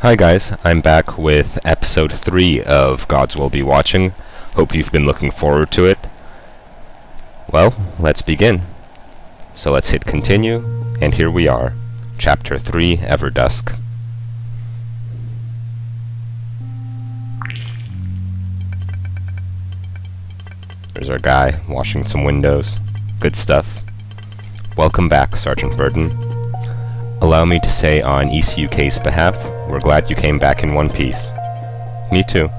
Hi guys, I'm back with episode 3 of Gods Will Be Watching. Hope you've been looking forward to it. Well, let's begin. So let's hit continue, and here we are. Chapter 3, Everdusk. There's our guy, washing some windows. Good stuff. Welcome back, Sergeant Burden. Allow me to say on ECUK's behalf, we're glad you came back in one piece. Me too.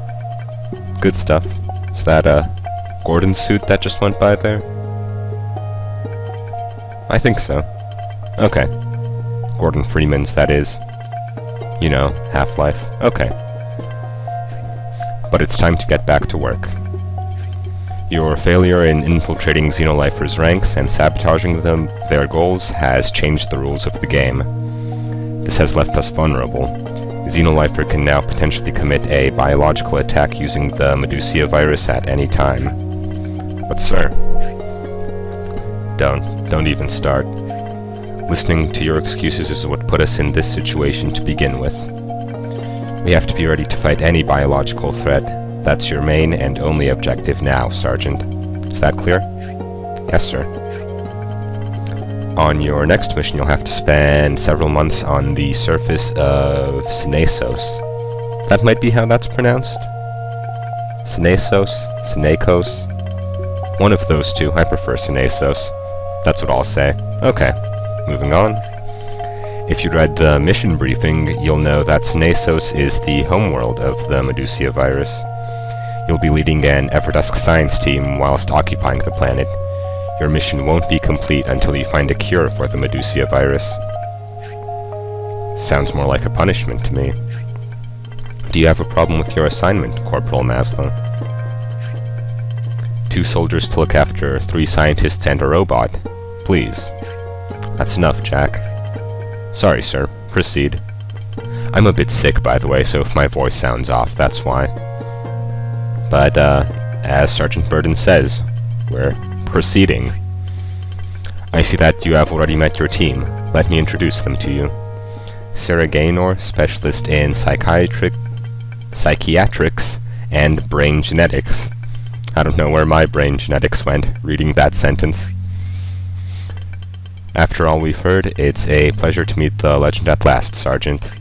Good stuff. Is that Gordon's suit that just went by there? I think so. Okay. Gordon Freeman's, that is. You know, Half-Life. Okay. But it's time to get back to work. Your failure in infiltrating Xenolifers' ranks and sabotaging their goals has changed the rules of the game. This has left us vulnerable. Xenolifer can now potentially commit a biological attack using the Medusia virus at any time. But sir, don't even start. Listening to your excuses is what put us in this situation to begin with. We have to be ready to fight any biological threat. That's your main and only objective now, Sergeant. Is that clear? Yes, sir. On your next mission, you'll have to spend several months on the surface of Synesos. That might be how that's pronounced? Synesos? Synekos? One of those two. I prefer Synesos. That's what I'll say. Okay, moving on. If you read the mission briefing, you'll know that Synesos is the homeworld of the Medusia virus. You'll be leading an Everdusk science team whilst occupying the planet. Your mission won't be complete until you find a cure for the Medusia virus. Sounds more like a punishment to me. Do you have a problem with your assignment, Corporal Maslow? 2 soldiers to look after, 3 scientists and a robot. Please. That's enough, Jack. Sorry, sir. Proceed. I'm a bit sick, by the way, so if my voice sounds off, that's why. But, as Sergeant Burden says, we're proceeding. I see that you have already met your team. Let me introduce them to you. Sarah Gaynor, specialist in psychiatrics and brain genetics. I don't know where my brain genetics went, reading that sentence. After all we've heard, it's a pleasure to meet the legend at last, Sergeant.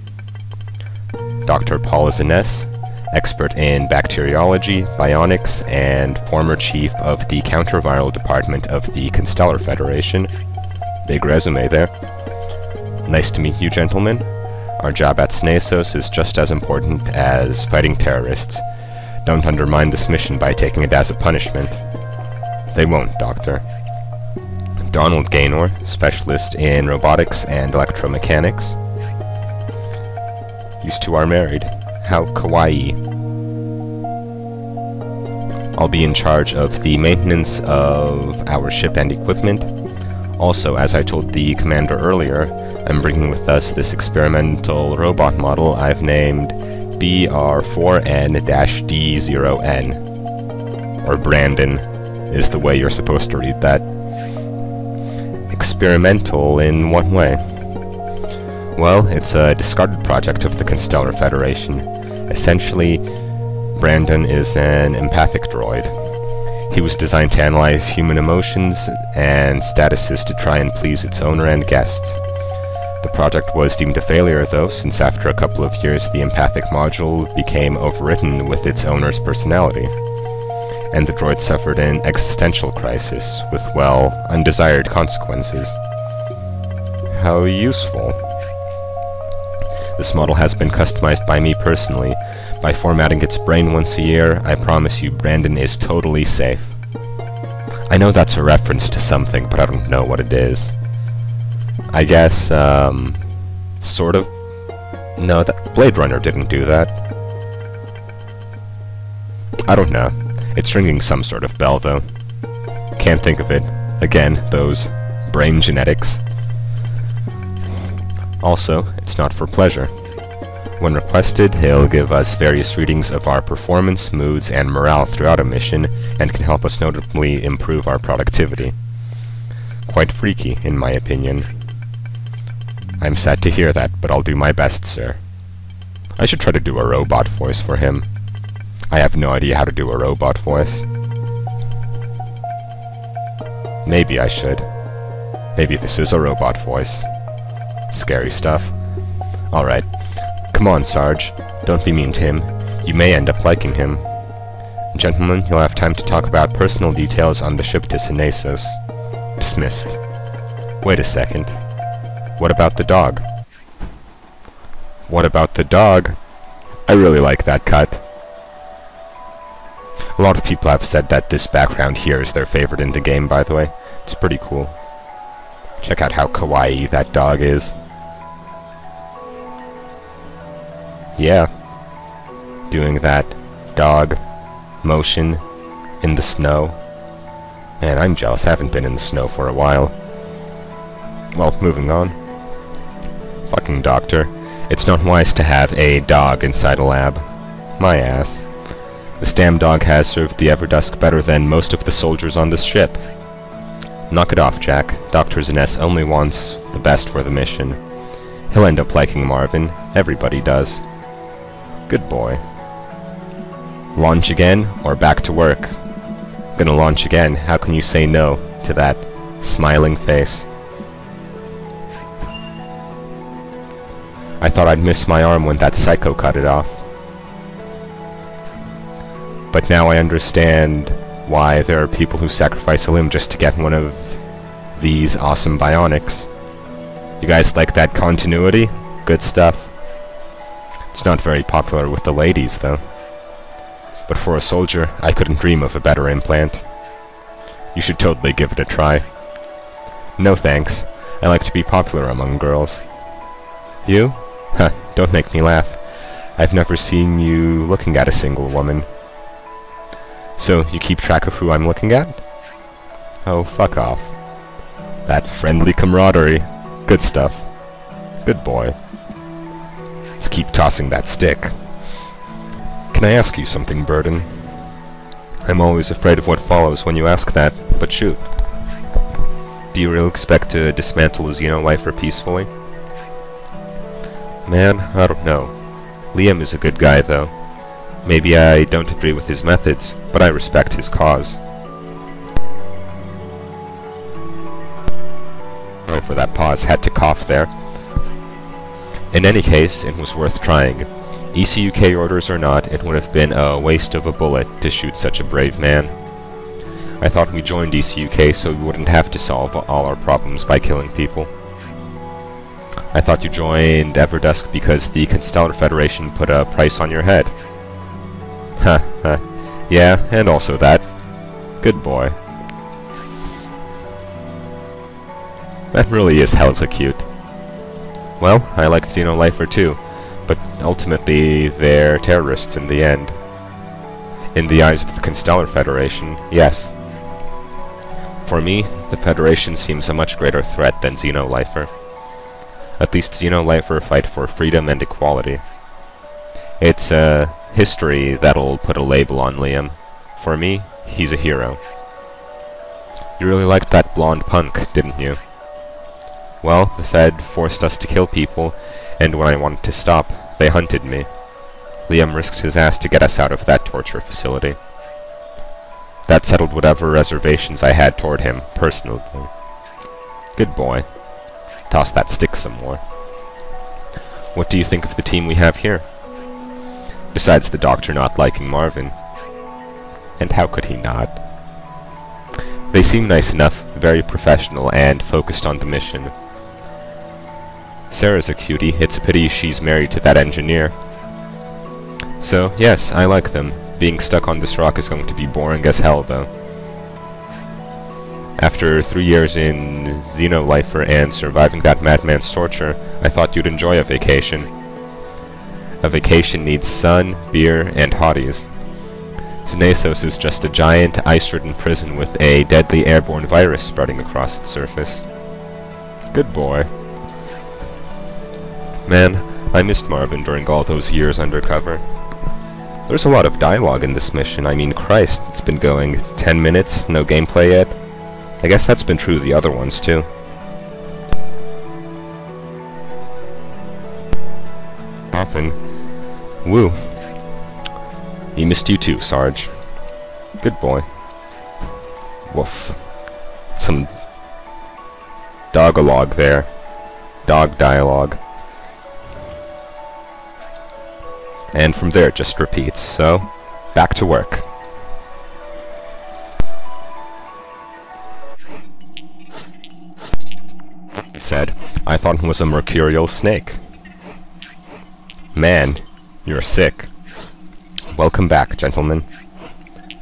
Dr. Paul Zinnes, expert in bacteriology, bionics, and former chief of the counterviral department of the Constellar Federation. Big resume there. Nice to meet you, gentlemen. Our job at Synesos is just as important as fighting terrorists. Don't undermine this mission by taking it as a punishment. They won't, Doctor. Donald Gaynor, specialist in robotics and electromechanics. These two are married. How kawaii. I'll be in charge of the maintenance of our ship and equipment. Also, as I told the commander earlier, I'm bringing with us this experimental robot model I've named BR4N-D0N. Or Brandon, is the way you're supposed to read that. Experimental in what way? Well, it's a discarded project of the Constellar Federation. Essentially, Brandon is an empathic droid. He was designed to analyze human emotions and statuses to try and please its owner and guests. The project was deemed a failure, though, since after a couple of years the empathic module became overwritten with its owner's personality, and the droid suffered an existential crisis with, well, undesired consequences. How useful. This model has been customized by me personally. By formatting its brain once a year, I promise you Brandon is totally safe. I know that's a reference to something, but I don't know what it is. I guess, sort of? No, that Blade Runner didn't do that. I don't know. It's ringing some sort of bell, though. Can't think of it. Again, those brain genetics. Also, it's not for pleasure. When requested, he'll give us various readings of our performance, moods, and morale throughout a mission, and can help us notably improve our productivity. Quite freaky, in my opinion. I'm sad to hear that, but I'll do my best, sir. I should try to do a robot voice for him. I have no idea how to do a robot voice. Maybe I should. Maybe this is a robot voice. Scary stuff. Alright. Come on, Sarge. Don't be mean to him. You may end up liking him. Gentlemen, you'll have time to talk about personal details on the ship to Synesos. Dismissed. Wait a second. What about the dog? What about the dog? I really like that cut. A lot of people have said that this background here is their favorite in the game, by the way. It's pretty cool. Check out how kawaii that dog is. Yeah. Doing that dog motion in the snow. Man, I'm jealous. I haven't been in the snow for a while. Well, moving on. Fucking doctor. It's not wise to have a dog inside a lab. My ass. This damn dog has served the Everdusk better than most of the soldiers on this ship. Knock it off, Jack. Dr. Zinnes only wants the best for the mission. He'll end up liking Marvin. Everybody does. Good boy. Launch again, or back to work? Gonna launch again. How can you say no to that smiling face? I thought I'd miss my arm when that psycho cut it off. But now I understand why there are people who sacrifice a limb just to get one of these awesome bionics. You guys like that continuity? Good stuff. It's not very popular with the ladies, though. But for a soldier, I couldn't dream of a better implant. You should totally give it a try. No thanks. I like to be popular among girls. You? Huh, don't make me laugh. I've never seen you looking at a single woman. So, you keep track of who I'm looking at? Oh, fuck off. That friendly camaraderie. Good stuff. Good boy. Let's keep tossing that stick. Can I ask you something, Burden? I'm always afraid of what follows when you ask that, but shoot. Do you really expect to dismantle a Xenolifer peacefully? Man, I don't know. Liam is a good guy, though. Maybe I don't agree with his methods, but I respect his cause. Sorry for that pause, had to cough there. In any case, it was worth trying. ECUK orders or not, it would have been a waste of a bullet to shoot such a brave man. I thought we joined ECUK so we wouldn't have to solve all our problems by killing people. I thought you joined Everdusk because the Constellar Federation put a price on your head. Huh, yeah, and also that. Good boy. That really is hell's cute. Well, I liked Xenolifer too, but ultimately they're terrorists in the end. In the eyes of the Constellar Federation, yes. For me, the Federation seems a much greater threat than Xenolifer. At least Xenolifer fight for freedom and equality. It's a history that'll put a label on Liam. For me, he's a hero. You really liked that blonde punk, didn't you? Well, the Fed forced us to kill people, and when I wanted to stop, they hunted me. Liam risked his ass to get us out of that torture facility. That settled whatever reservations I had toward him, personally. Good boy. Toss that stick some more. What do you think of the team we have here? Besides the doctor not liking Marvin. And how could he not? They seem nice enough, very professional, and focused on the mission. Sarah's a cutie. It's a pity she's married to that engineer. So, yes, I like them. Being stuck on this rock is going to be boring as hell, though. After 3 years in Xenolifer and surviving that madman's torture, I thought you'd enjoy a vacation. A vacation needs sun, beer, and hotties. Synesos is just a giant, ice-ridden prison with a deadly airborne virus spreading across its surface. Good boy. Man, I missed Marvin during all those years undercover. There's a lot of dialogue in this mission. I mean, Christ, it's been going 10 minutes, no gameplay yet. I guess that's been true of the other ones, too. Often, Woo. He missed you too, Sarge. Good boy. Woof. Some dog-a-log there. Dog dialogue. And from there it just repeats, so back to work. He said, I thought it was a mercurial snake. Man, you're sick. Welcome back, gentlemen.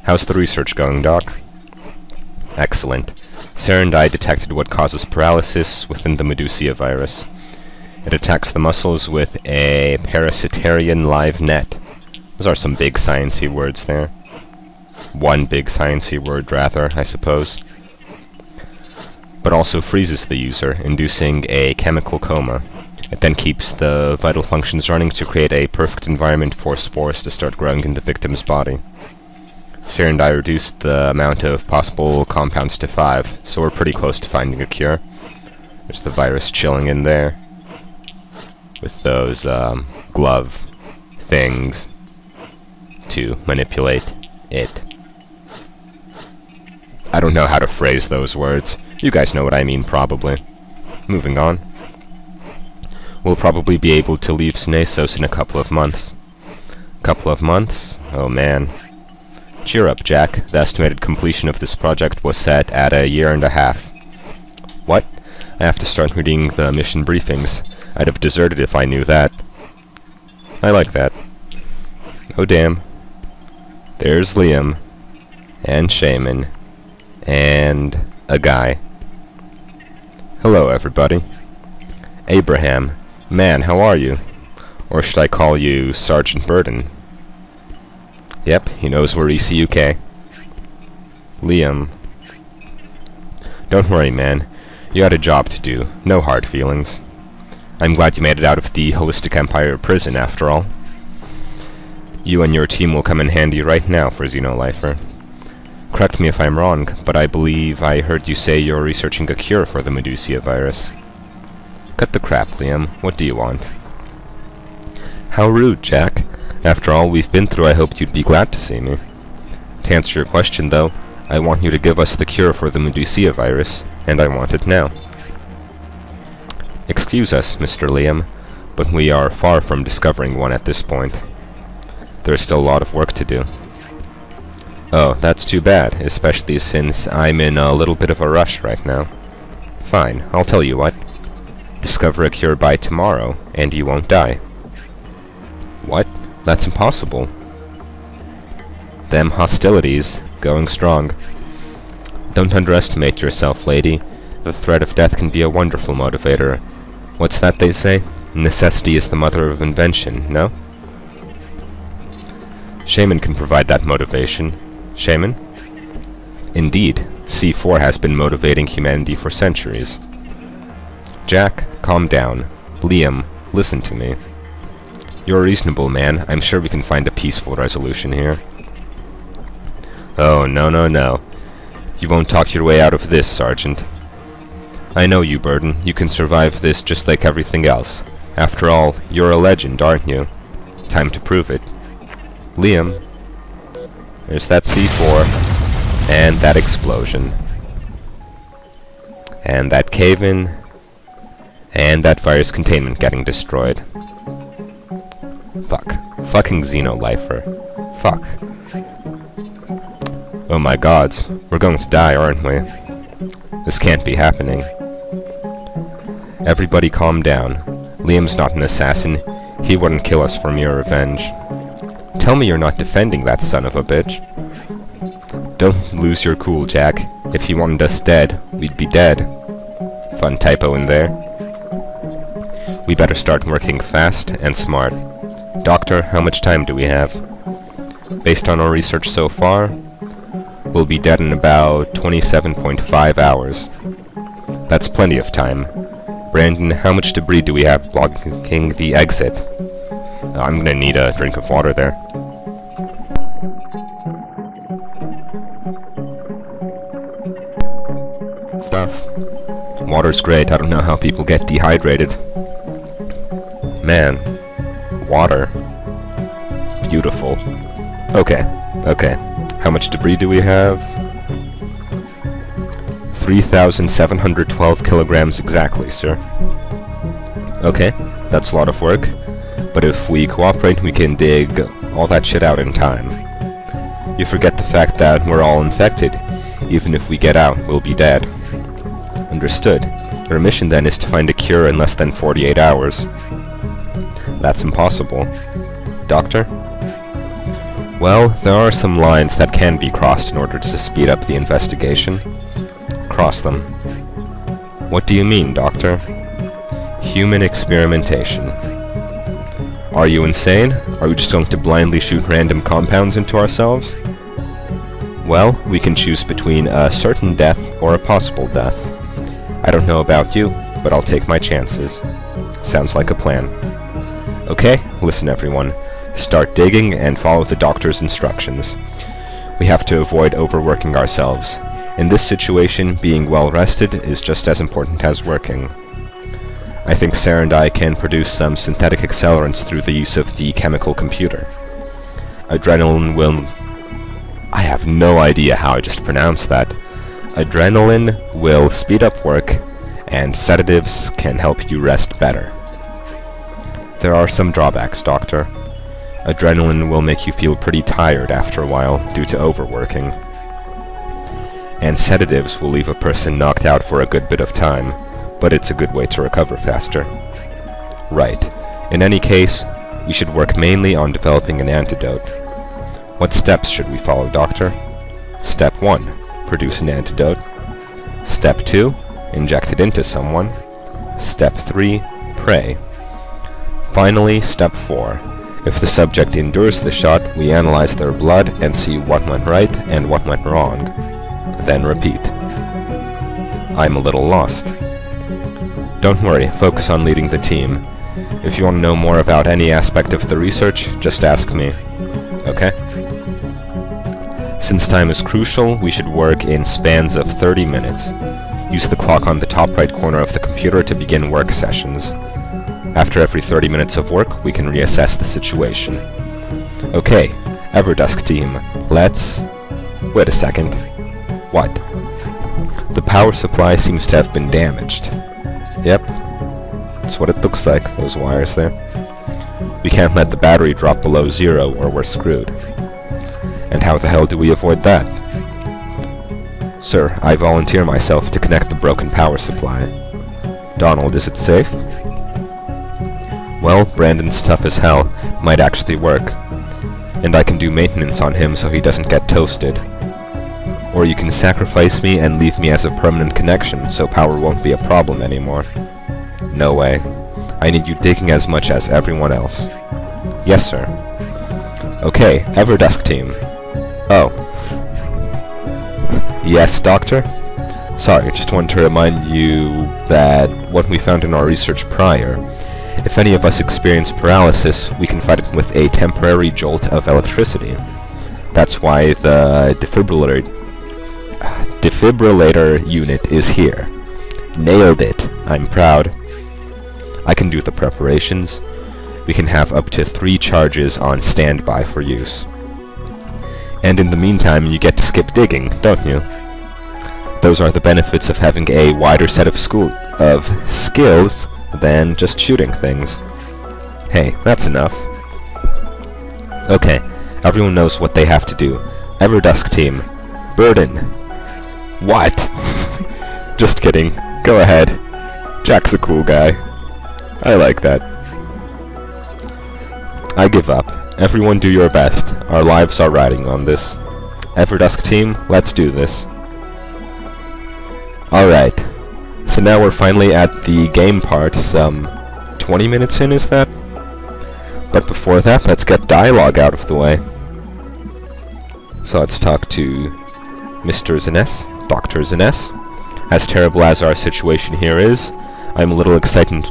How's the research going, Doc? Excellent. Sarah and I detected what causes paralysis within the Medusia virus. It attacks the muscles with a parasitarian live net. Those are some big sciencey words there. One big sciencey word, rather, I suppose. But also freezes the user, inducing a chemical coma. It then keeps the vital functions running to create a perfect environment for spores to start growing in the victim's body. Sarah and I reduced the amount of possible compounds to 5, so we're pretty close to finding a cure. There's the virus chilling in there, with those glove things to manipulate it. I don't know how to phrase those words. You guys know what I mean, probably. Moving on. We'll probably be able to leave Snesos in a couple of months. Couple of months? Oh man. Cheer up, Jack. The estimated completion of this project was set at 1.5 years. What? I have to start reading the mission briefings. I'd have deserted if I knew that. I like that. Oh damn. There's Liam. And Shaman. And a guy. Hello, everybody. Abraham. Man, how are you? Or should I call you Sergeant Burden? Yep, he knows we're ECUK. Liam. Don't worry, man. You had a job to do. No hard feelings. I'm glad you made it out of the Holistic Empire prison, after all. You and your team will come in handy right now for Xenolifer. Correct me if I'm wrong, but I believe I heard you say you're researching a cure for the Medusia virus. Cut the crap, Liam. What do you want? How rude, Jack. After all we've been through, I hoped you'd be glad to see me. To answer your question, though, I want you to give us the cure for the Medusia virus, and I want it now. Excuse us, Mr. Liam, but we are far from discovering one at this point. There's still a lot of work to do. Oh, that's too bad, especially since I'm in a little bit of a rush right now. Fine, I'll tell you what. Discover a cure by tomorrow, and you won't die. What? That's impossible. Them hostilities, going strong. Don't underestimate yourself, lady. The threat of death can be a wonderful motivator. What's that they say? Necessity is the mother of invention, no? Shaman can provide that motivation. Shaman? Indeed, C4 has been motivating humanity for centuries. Jack, calm down. Liam, listen to me. You're a reasonable man. I'm sure we can find a peaceful resolution here. Oh, no, no, no. You won't talk your way out of this, Sergeant. I know you, Burden. You can survive this just like everything else. After all, you're a legend, aren't you? Time to prove it. Liam. There's that C4. And that explosion. And that cave-in. And that virus containment getting destroyed. Fuck. Fucking Xenolifer. Fuck. Oh my gods. We're going to die, aren't we? This can't be happening. Everybody calm down. Liam's not an assassin. He wouldn't kill us for mere revenge. Tell me you're not defending that son of a bitch. Don't lose your cool, Jack. If he wanted us dead, we'd be dead. Fun typo in there. We better start working fast and smart. Doctor, how much time do we have? Based on our research so far, we'll be dead in about 27.5 hours. That's plenty of time. Brandon, how much debris do we have blocking the exit? I'm gonna need a drink of water there. Stuff. Water's great. I don't know how people get dehydrated. Man. Water. Beautiful. Okay, okay. How much debris do we have? 3,712 kilograms exactly, sir. Okay, that's a lot of work. But if we cooperate, we can dig all that shit out in time. You forget the fact that we're all infected. Even if we get out, we'll be dead. Understood. Our mission then is to find a cure in less than 48 hours. That's impossible. Doctor? Well, there are some lines that can be crossed in order to speed up the investigation. Cross them. What do you mean, Doctor? Human experimentation. Are you insane? Are we just going to blindly shoot random compounds into ourselves? Well, we can choose between a certain death or a possible death. I don't know about you, but I'll take my chances. Sounds like a plan. Okay, listen everyone. Start digging and follow the doctor's instructions. We have to avoid overworking ourselves. In this situation, being well rested is just as important as working. I think Sarah and I can produce some synthetic accelerants through the use of the chemical computer. Adrenaline will... I have no idea how I just pronounced that. Adrenaline will speed up work, and sedatives can help you rest better. There are some drawbacks, Doctor. Adrenaline will make you feel pretty tired after a while due to overworking. And sedatives will leave a person knocked out for a good bit of time, but it's a good way to recover faster. Right. In any case, we should work mainly on developing an antidote. What steps should we follow, Doctor? Step 1. Produce an antidote. Step 2. Inject it into someone. Step 3. Pray. Finally, Step 4. If the subject endures the shot, we analyze their blood and see what went right and what went wrong. Then repeat. I'm a little lost. Don't worry, focus on leading the team. If you want to know more about any aspect of the research, just ask me. Okay? Since time is crucial, we should work in spans of 30 minutes. Use the clock on the top right corner of the computer to begin work sessions. After every 30 minutes of work, we can reassess the situation. Okay, Everdusk team, let's... Wait a second. What? The power supply seems to have been damaged. Yep. That's what it looks like, those wires there. We can't let the battery drop below 0 or we're screwed. And how the hell do we avoid that? Sir, I volunteer myself to connect the broken power supply. Donald, is it safe? Well, Brandon's tough as hell. Might actually work. And I can do maintenance on him so he doesn't get toasted. Or you can sacrifice me and leave me as a permanent connection so power won't be a problem anymore. No way. I need you digging as much as everyone else. Yes, sir. Okay, Everdusk team. Oh. Yes, Doctor? Sorry, just wanted to remind you that what we found in our research prior, if any of us experience paralysis, we can fight it with a temporary jolt of electricity. That's why the defibrillator unit is here. Nailed it. I'm proud. I can do the preparations. We can have up to 3 charges on standby for use. And in the meantime, you get to skip digging, don't you? Those are the benefits of having a wider set of skills than just shooting things. Hey, that's enough. Okay, everyone knows what they have to do. Everdusk team. Burden. What? Just kidding. Go ahead. Jack's a cool guy. I like that. I give up. Everyone do your best. Our lives are riding on this. Everdusk team, let's do this. Alright. So now we're finally at the game part, some 20 minutes in, is that? But before that, let's get dialogue out of the way. So let's talk to Mr. Zenes, Dr. Zenes. As terrible as our situation here is, I'm a little excited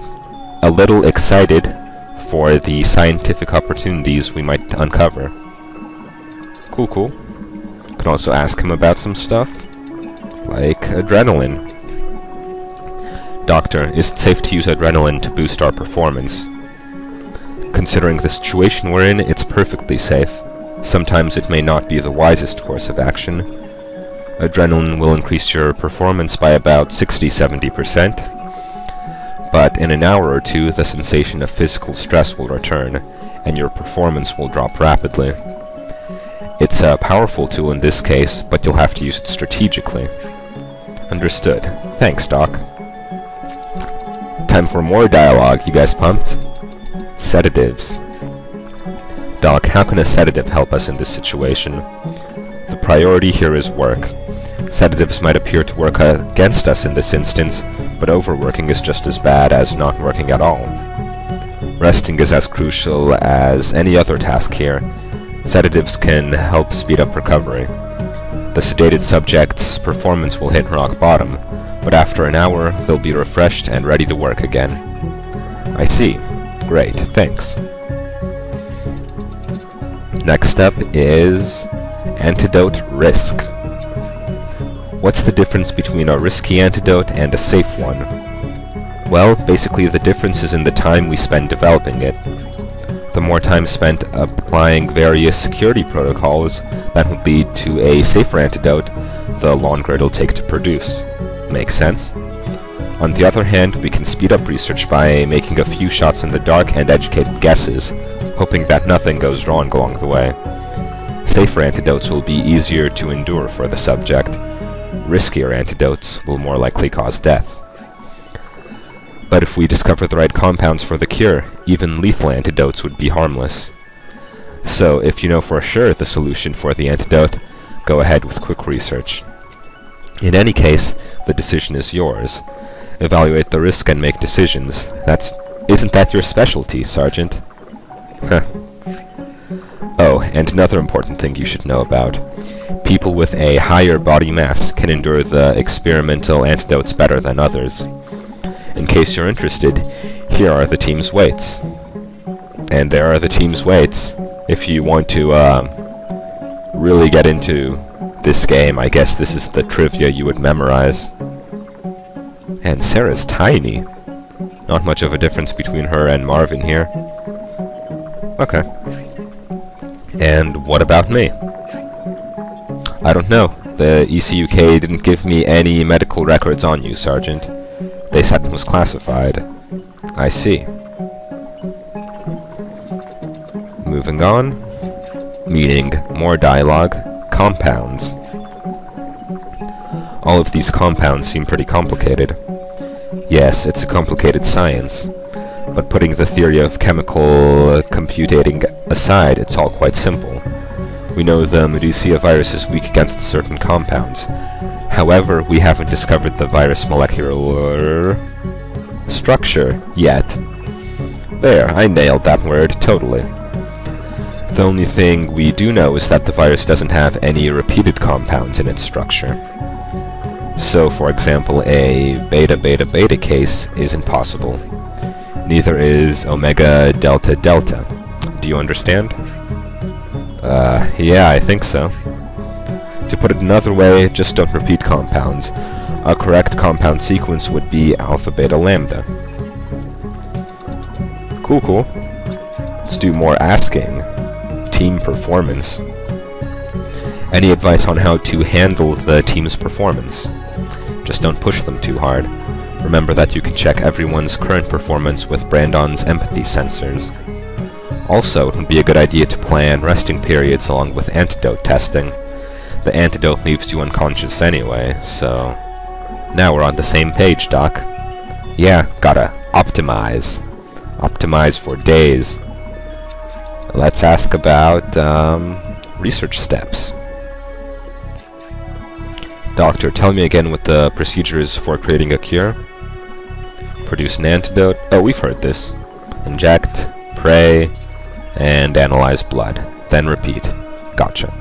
for the scientific opportunities we might uncover. Cool, cool. Can also ask him about some stuff, like adrenaline. Doctor, is it safe to use adrenaline to boost our performance? Considering the situation we're in, it's perfectly safe. Sometimes it may not be the wisest course of action. Adrenaline will increase your performance by about 60–70%, but in an hour or two the sensation of physical stress will return, and your performance will drop rapidly. It's a powerful tool in this case, but you'll have to use it strategically. Understood. Thanks, Doc. Time for more dialogue, you guys pumped? Sedatives. Doc, how can a sedative help us in this situation? The priority here is work. Sedatives might appear to work against us in this instance, but overworking is just as bad as not working at all. Resting is as crucial as any other task here. Sedatives can help speed up recovery. The sedated subject's performance will hit rock bottom, but after an hour they'll be refreshed and ready to work again. I see. Great, thanks. Next step is antidote risk. What's the difference between a risky antidote and a safe one? Well, basically the difference is in the time we spend developing it. The more time spent applying various security protocols that would lead to a safer antidote, the longer it'll take to produce. Makes sense? On the other hand, we can speed up research by making a few shots in the dark and educated guesses, hoping that nothing goes wrong along the way. Safer antidotes will be easier to endure for the subject. Riskier antidotes will more likely cause death. But if we discover the right compounds for the cure, even lethal antidotes would be harmless. So, if you know for sure the solution for the antidote, go ahead with quick research. In any case, the decision is yours. Evaluate the risk and make decisions. Isn't that your specialty, Sergeant? Huh. Oh, and another important thing you should know about. People with a higher body mass can endure the experimental antidotes better than others. In case you're interested, here are the team's weights. And there are the team's weights. If you want to really get into this game, I guess this is the trivia you would memorize. And Sarah's tiny. Not much of a difference between her and Marvin here. Okay. And what about me? I don't know. The ECUK didn't give me any medical records on you, Sergeant. They said it was classified. I see. Moving on. Meaning more dialogue. Compounds. All of these compounds seem pretty complicated. Yes, it's a complicated science. But putting the theory of chemical computing aside, it's all quite simple. We know the Medusia virus is weak against certain compounds. However, we haven't discovered the virus molecular structure yet. There, I nailed that word totally. The only thing we do know is that the virus doesn't have any repeated compounds in its structure. So, for example, a beta-beta-beta case isn't possible. Neither is omega-delta-delta. Do you understand? Yeah, I think so. To put it another way, just don't repeat compounds. A correct compound sequence would be alpha-beta-lambda. Cool, cool. Let's do more asking. Team performance. Any advice on how to handle the team's performance? Just don't push them too hard. Remember that you can check everyone's current performance with Brandon's empathy sensors. Also, it would be a good idea to plan resting periods along with antidote testing. The antidote leaves you unconscious anyway, so... Now we're on the same page, Doc. Yeah, gotta optimize. Optimize for days. Let's ask about, research steps. Doctor, tell me again what the procedure is for creating a cure. Produce an antidote. Oh, we've heard this. Inject, pray, and analyze blood. Then repeat. Gotcha.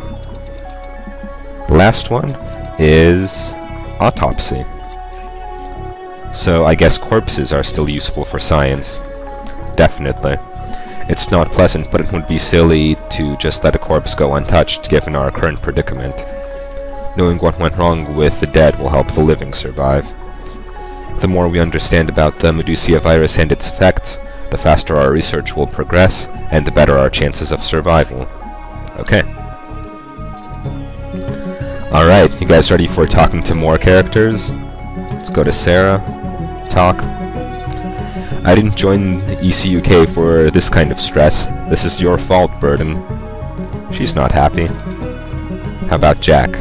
Last one is autopsy. So I guess corpses are still useful for science. Definitely. It's not pleasant, but it would be silly to just let a corpse go untouched given our current predicament. Knowing what went wrong with the dead will help the living survive. The more we understand about the Medusia virus and its effects, The faster our research will progress, and the better our chances of survival. Okay. Alright, you guys ready for talking to more characters? Let's go to Sarah. Talk. I didn't join the ECUK for this kind of stress. This is your fault, Burden. She's not happy. How about Jack?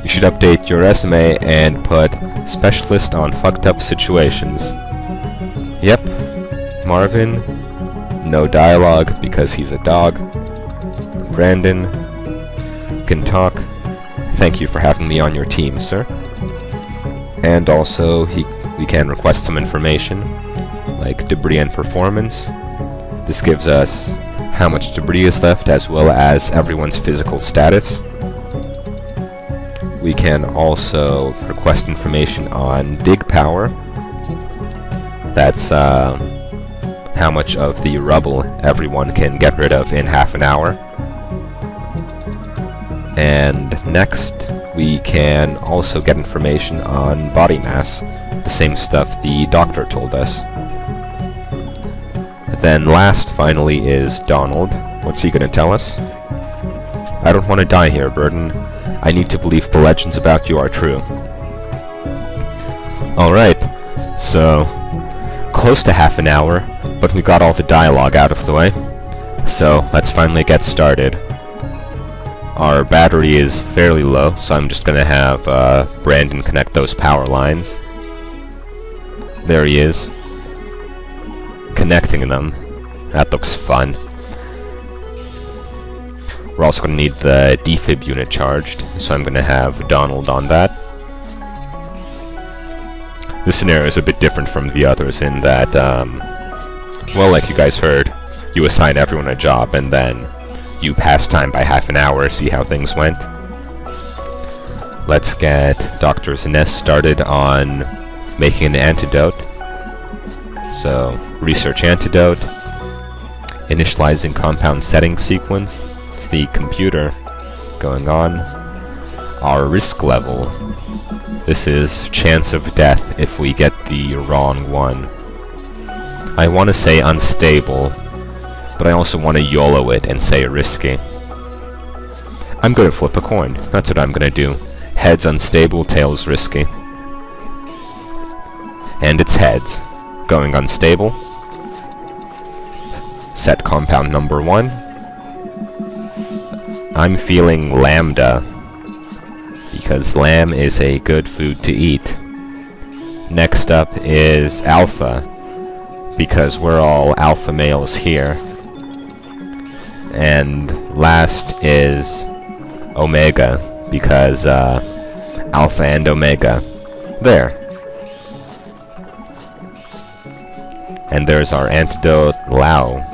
You should update your resume and put specialist on fucked up situations. Yep. Marvin. No dialogue because he's a dog. Brandon. Can talk. Thank you for having me on your team, sir. And also, we can request some information, like debris and performance. This gives us how much debris is left, as well as everyone's physical status. We can also request information on dig power. That's how much of the rubble everyone can get rid of in half an hour. And next, we can also get information on body mass, the same stuff the doctor told us. Then last, finally, is Donald. What's he gonna tell us? I don't want to die here, Burden. I need to believe the legends about you are true. Alright, so close to half an hour, but we got all the dialogue out of the way. So let's finally get started. Our battery is fairly low, so I'm just gonna have Brandon connect those power lines. There he is. Connecting them. That looks fun. We're also gonna need the defib unit charged, so I'm gonna have Donald on that. This scenario is a bit different from the others in that, well, like you guys heard, you assign everyone a job and then you pass time by half an hour, see how things went. Let's get Dr. Zines started on making an antidote. So, research antidote, initializing compound setting sequence. It's the computer going on. Our risk level. This is chance of death if we get the wrong one. I want to say unstable, but I also want to YOLO it and say risky. I'm going to flip a coin. That's what I'm going to do. Heads unstable, tails risky. And it's heads. Going unstable. Set compound number 1. I'm feeling lambda, because lamb is a good food to eat. Next up is alpha, because we're all alpha males here. And last is omega, because alpha and omega. There. And there's our antidote, Lao.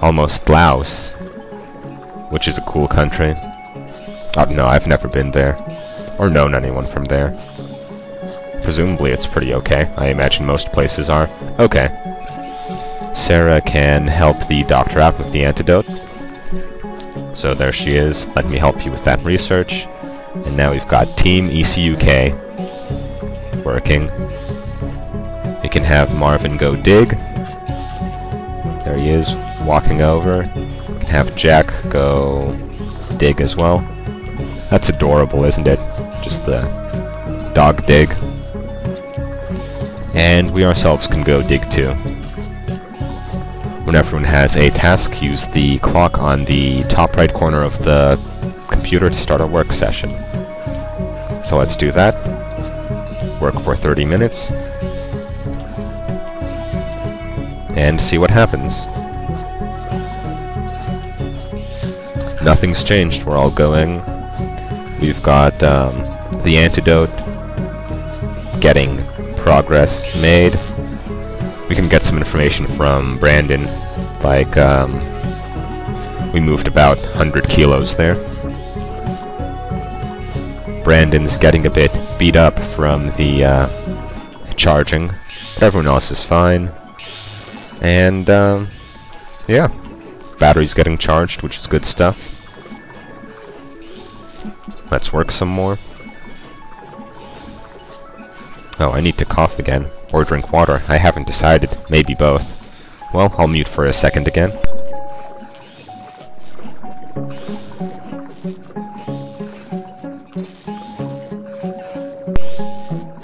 Almost Laos. Which is a cool country. Oh no, I've never been there. Or known anyone from there. Presumably it's pretty okay. I imagine most places are. Okay. Sarah can help the doctor out with the antidote. So there she is. Let me help you with that research. And now we've got Team ECUK working. We can have Marvin go dig. There he is, walking over. We can have Jack go dig as well. That's adorable, isn't it? Just the dog dig. And we ourselves can go dig too. When everyone has a task, use the clock on the top right corner of the computer to start a work session. So let's do that. Work for 30 minutes. And see what happens. Nothing's changed. We're all going. We've got the antidote. Getting progress made. We can get some information from Brandon. Like, we moved about 100 kilos there. Brandon's getting a bit beat up from the charging. But everyone else is fine. And, yeah. Battery's getting charged, which is good stuff. Let's work some more. Oh, I need to cough again. Or drink water. I haven't decided. Maybe both. Well, I'll mute for a second again.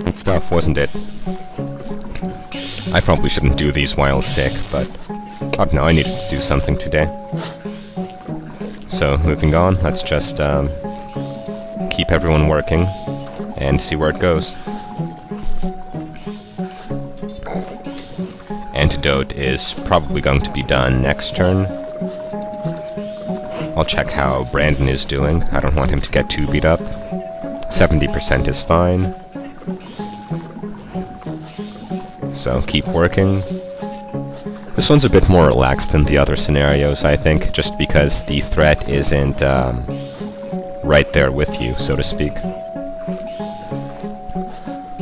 Good stuff, wasn't it? I probably shouldn't do these while sick, but... God, no, I needed to do something today. So, moving on, let's just, keep everyone working, and see where it goes. Antidote is probably going to be done next turn. I'll check how Brandon is doing. I don't want him to get too beat up. 70% is fine. So, keep working. This one's a bit more relaxed than the other scenarios, I think, just because the threat isn't, right there with you, so to speak.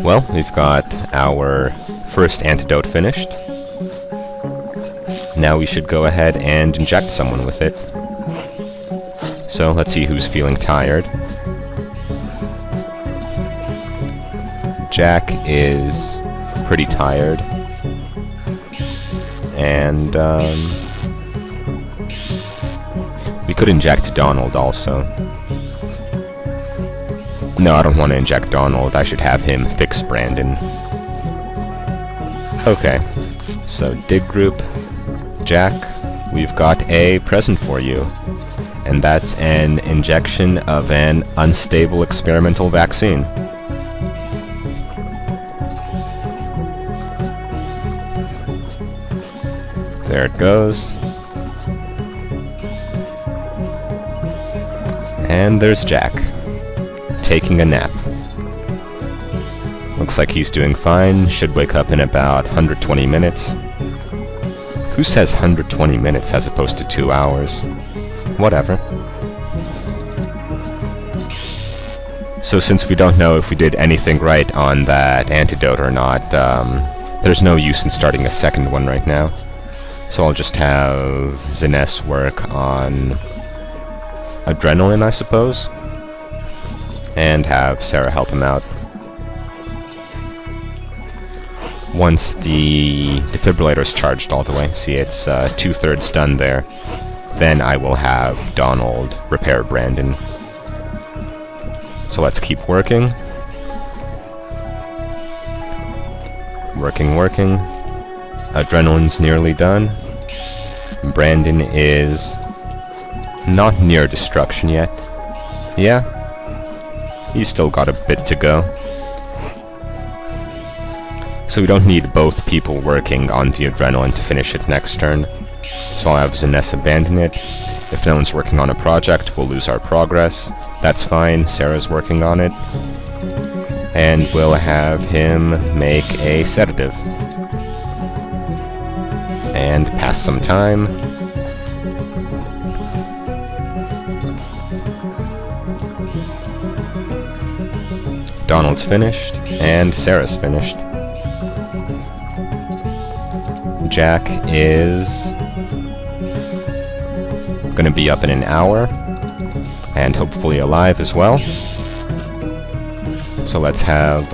Well, we've got our first antidote finished. Now we should go ahead and inject someone with it. So, let's see who's feeling tired. Jack is pretty tired. And, we could inject Donald also. No, I don't want to inject Donald. I should have him fix Brandon. Okay. So, dig group. Jack, we've got a present for you. And that's an injection of an unstable experimental vaccine. There it goes. And there's Jack, taking a nap. Looks like he's doing fine, should wake up in about 120 minutes. Who says 120 minutes as opposed to 2 hours? Whatever. So since we don't know if we did anything right on that antidote or not, there's no use in starting a second one right now. So I'll just have Zines work on adrenaline, I suppose, and have Sarah help him out. Once the defibrillator is charged all the way, see it's 2/3 done there, then I will have Donald repair Brandon. So let's keep working. Working. Adrenaline's nearly done. Brandon is not near destruction yet. Yeah, he's still got a bit to go. So we don't need both people working on the adrenaline to finish it next turn. So I'll have Zines abandon it. If no one's working on a project, we'll lose our progress. That's fine, Sarah's working on it. And we'll have him make a sedative. And pass some time. Donald's finished, and Sarah's finished. Jack is gonna be up in an hour, and hopefully alive as well. So let's have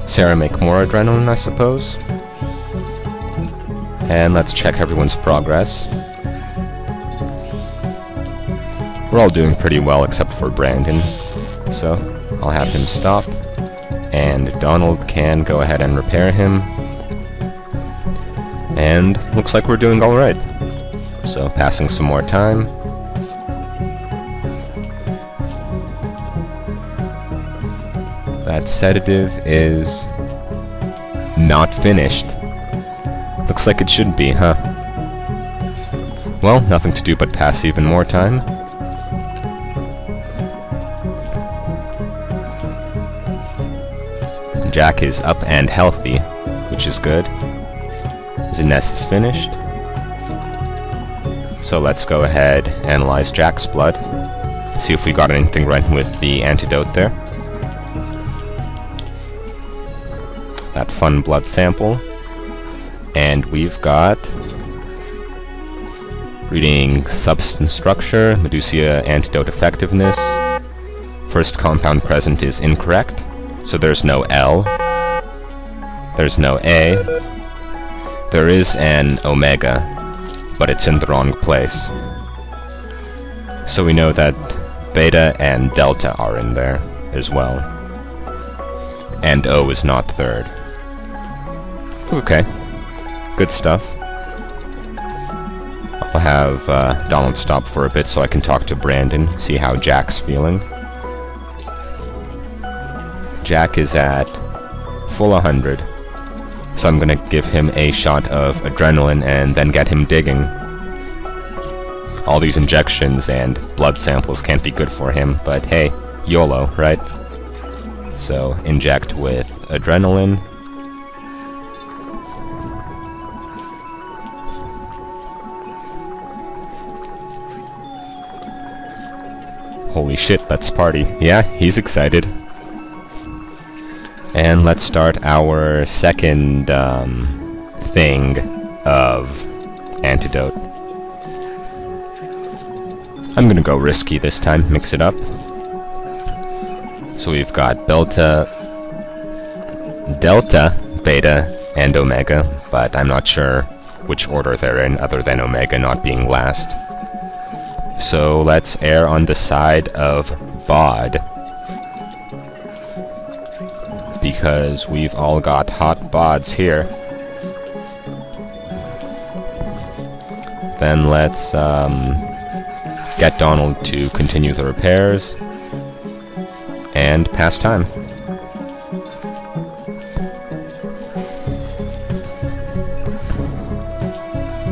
Sarah make more adrenaline, I suppose. And let's check everyone's progress. We're all doing pretty well except for Brandon, so I'll have him stop, and Donald can go ahead and repair him. And looks like we're doing alright. So passing some more time. That sedative is not finished. Looks like it should be, huh? Well, nothing to do but pass even more time. Jack is up and healthy, which is good. Zines is finished. So let's go ahead, analyze Jack's blood. See if we got anything right with the antidote there. That fun blood sample. And we've got reading substance structure, Medusia antidote effectiveness. First compound present is incorrect, so there's no L. There's no A. There is an omega, but it's in the wrong place. So we know that beta and delta are in there as well. And O is not third. Okay. Good stuff. I'll have Donald stop for a bit so I can talk to Brandon, see how Jack's feeling. Jack is at full 100, so I'm gonna give him a shot of adrenaline and then get him digging. All these injections and blood samples can't be good for him, but hey, YOLO, right? So, inject with adrenaline. Holy shit, let's party. Yeah, he's excited. And let's start our second thing of antidote. I'm gonna go risky this time, mix it up. So we've got delta, beta, and omega, but I'm not sure which order they're in other than omega not being last. So let's err on the side of bod, because we've all got hot bods here. Then let's get Donald to continue the repairs and pass time.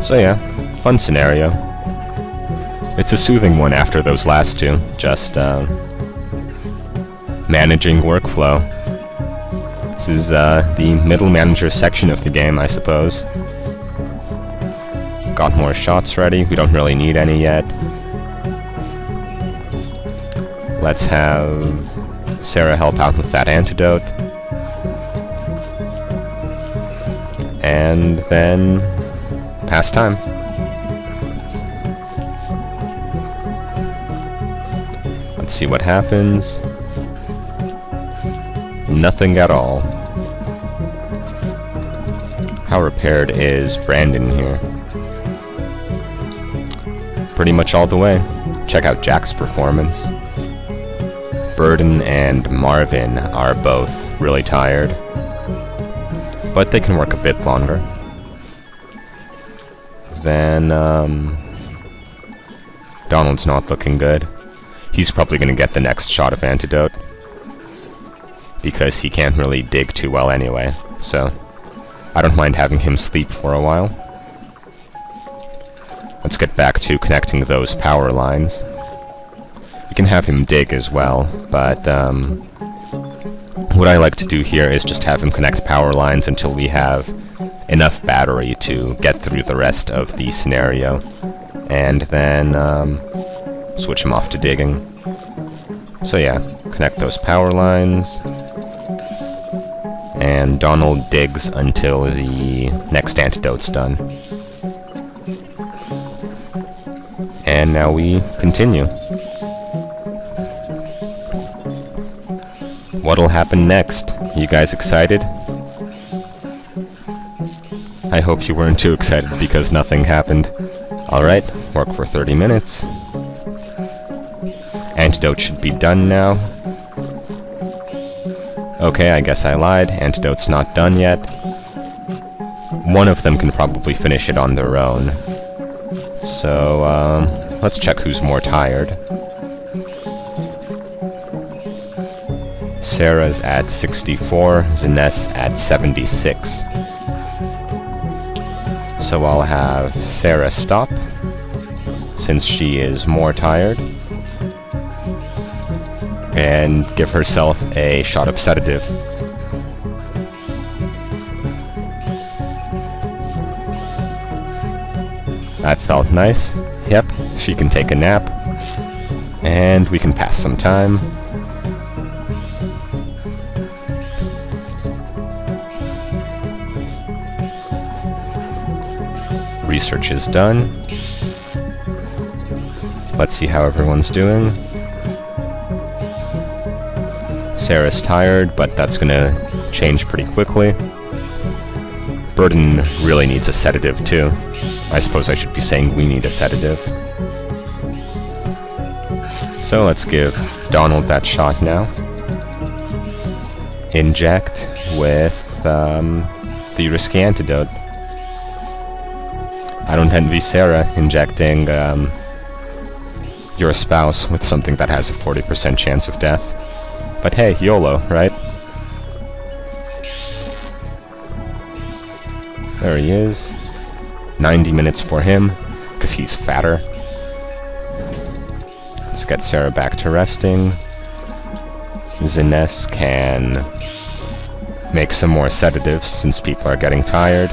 So yeah, fun scenario. It's a soothing one after those last two, just managing workflow. This is the middle manager section of the game, I suppose. Got more shots ready, we don't really need any yet. Let's have Sarah help out with that antidote. And then pass time. Let's see what happens. Nothing at all. How repaired is Brandon here? Pretty much all the way. Check out Jack's performance. Burden and Marvin are both really tired, but they can work a bit longer. Then, Donald's not looking good. He's probably gonna get the next shot of antidote, because he can't really dig too well anyway, so I don't mind having him sleep for a while. Let's get back to connecting those power lines. We can have him dig as well, but what I like to do here is just have him connect power lines until we have enough battery to get through the rest of the scenario, and then switch him off to digging. So yeah, connect those power lines, and Donald digs until the next antidote's done. And now we continue. What'll happen next? You guys excited? I hope you weren't too excited because nothing happened. Alright, work for 30 minutes. Antidote should be done now. Okay, I guess I lied. Antidote's not done yet. One of them can probably finish it on their own. So, let's check who's more tired. Sarah's at 64, Ziness at 76. So I'll have Sarah stop, since she is more tired, and give herself a shot of sedative. That felt nice. Yep, she can take a nap, and we can pass some time. Research is done. Let's see how everyone's doing. Sarah's tired, but that's gonna change pretty quickly. Burden really needs a sedative, too. I suppose I should be saying we need a sedative. So let's give Donald that shot now. Inject with the risky antidote. I don't envy Sarah injecting your spouse with something that has a 40% chance of death. But hey, YOLO, right? There he is. 90 minutes for him, because he's fatter. Let's get Sarah back to resting. Zines can make some more sedatives, since people are getting tired.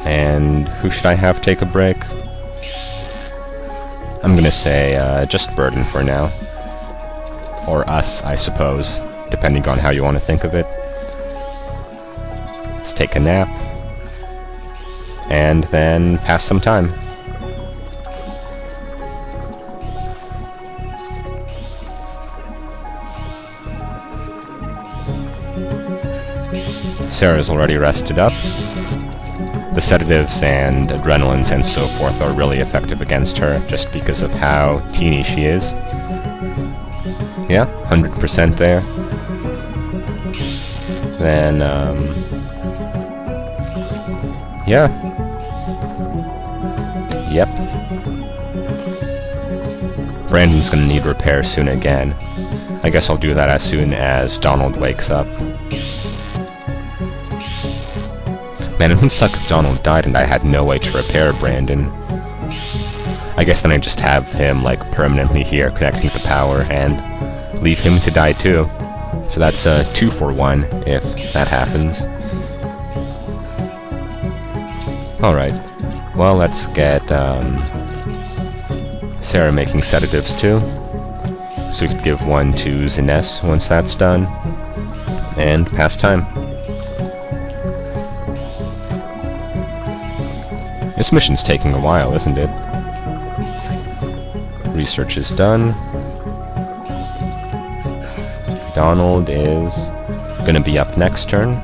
And who should I have take a break? I'm gonna say, just Burden for now. Or us, I suppose, depending on how you want to think of it. Let's take a nap. And then pass some time. Sarah's already rested up. The sedatives and adrenalines and so forth are really effective against her, just because of how teeny she is. Yeah, 100% there. Then, yeah. Yep. Brandon's gonna need repair soon again. I guess I'll do that as soon as Donald wakes up. Man, it would suck if Donald died and I had no way to repair Brandon. I guess then I just have him, like, permanently here, connecting to power, and leave him to die too. So that's a 2-for-1, if that happens. Alright. Well, let's get, Sarah making sedatives too. So we could give one to Zines once that's done. And pass time. This mission's taking a while, isn't it? Research is done. Donald is gonna be up next turn.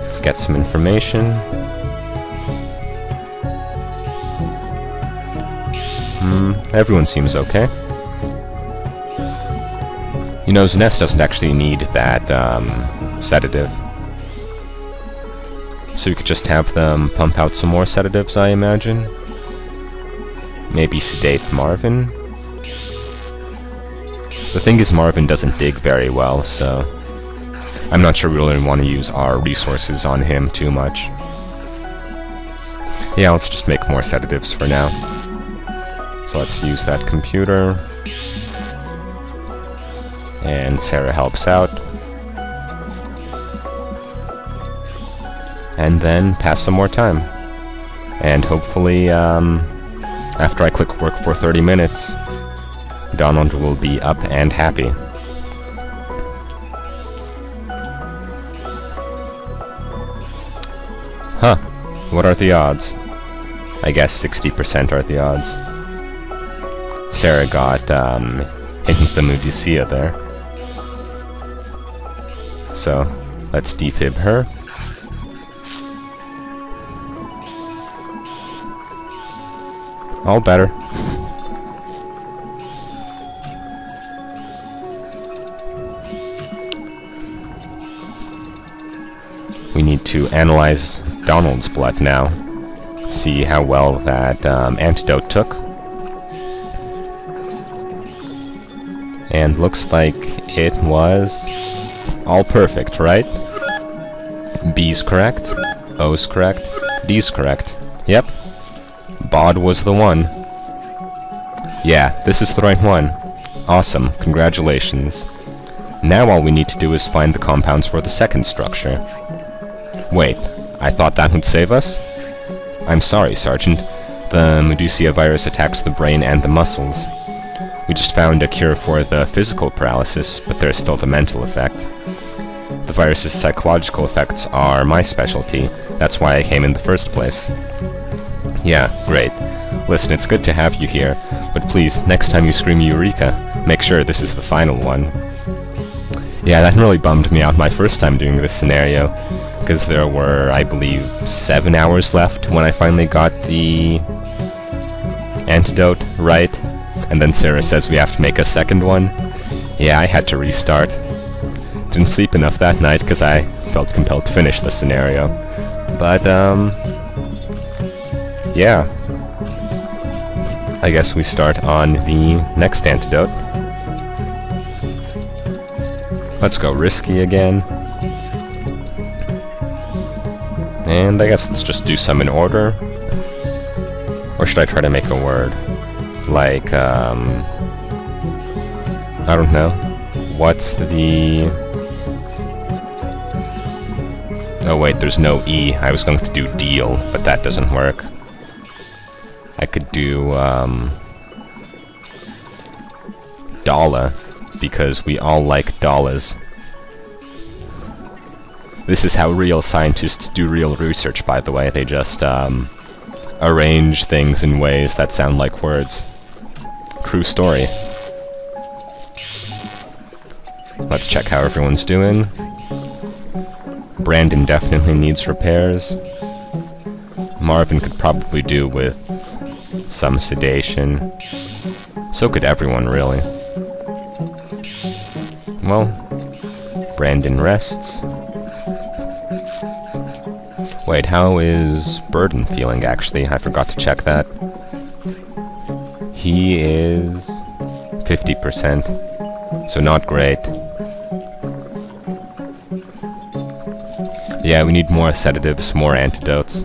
Let's get some information. Everyone seems okay. You know, Zines doesn't actually need that, sedative. So we could just have them pump out some more sedatives, I imagine. Maybe sedate Marvin. The thing is, Marvin doesn't dig very well, so I'm not sure we really want to use our resources on him too much. Yeah, let's just make more sedatives for now. So let's use that computer. And Sarah helps out. And then pass some more time. And hopefully, after I click work for 30 minutes, Donald will be up and happy. Huh. What are the odds? I guess 60% are the odds. Sarah got, hit the Mudicia there. So, let's defib her. All better. We need to analyze Donald's blood now. See how well that antidote took. And looks like it was all perfect, right? B's correct, O's correct, D's correct. Yep. Bod was the one. Yeah, this is the right one. Awesome, congratulations. Now all we need to do is find the compounds for the second structure. Wait, I thought that would save us? I'm sorry, Sergeant. The Medusia virus attacks the brain and the muscles. We just found a cure for the physical paralysis, but there's still the mental effect. The virus's psychological effects are my specialty. That's why I came in the first place. Yeah, great. Listen, it's good to have you here, but please, next time you scream Eureka, make sure this is the final one. Yeah, that really bummed me out my first time doing this scenario. because there were, I believe, 7 hours left when I finally got the antidote right. And then Sarah says we have to make a second one. Yeah, I had to restart. Didn't sleep enough that night because I felt compelled to finish the scenario. But, yeah. I guess we start on the next antidote. Let's go risky again. And I guess let's just do some in order. Or should I try to make a word? Like, I don't know. What's the... Oh wait, there's no E. I was going to do deal, but that doesn't work. I could do, dollar, because we all like dollars. This is how real scientists do real research, by the way. They just, arrange things in ways that sound like words. True story. Let's check how everyone's doing. Brandon definitely needs repairs. Marvin could probably do with some sedation. So could everyone, really. Well, Brandon rests. Wait, how is Burden feeling, actually? I forgot to check that. He is 50%, so not great. Yeah, we need more sedatives, more antidotes.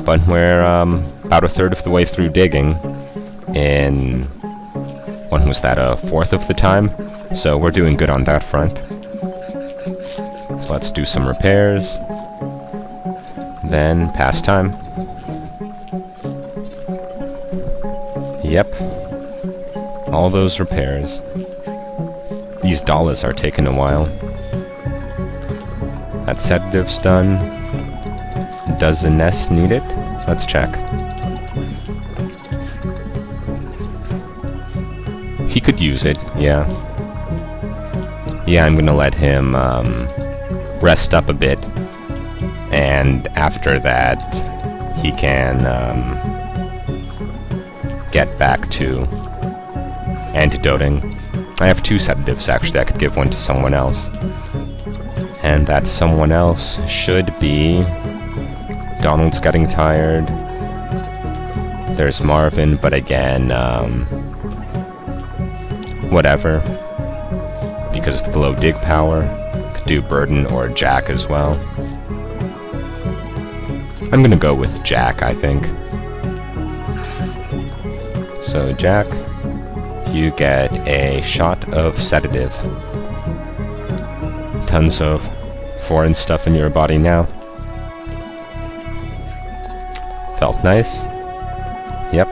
But we're about a third of the way through digging in... When was that, a fourth of the time? So we're doing good on that front. So let's do some repairs. Then pass time. Yep. All those repairs. These dollars are taking a while. That sedative's done. Does the nest need it? Let's check. He could use it, yeah. Yeah, I'm gonna let him rest up a bit. And after that, he can get back to antidoting. I have 2 sedatives, actually. I could give one to someone else. And that someone else should be... Donald's getting tired. There's Marvin, but again, whatever. Because of the low dig power. Could do Burden or Jack as well. I'm gonna go with Jack, I think. So, Jack, you get a shot of sedative. Tons of foreign stuff in your body now. Felt nice. Yep.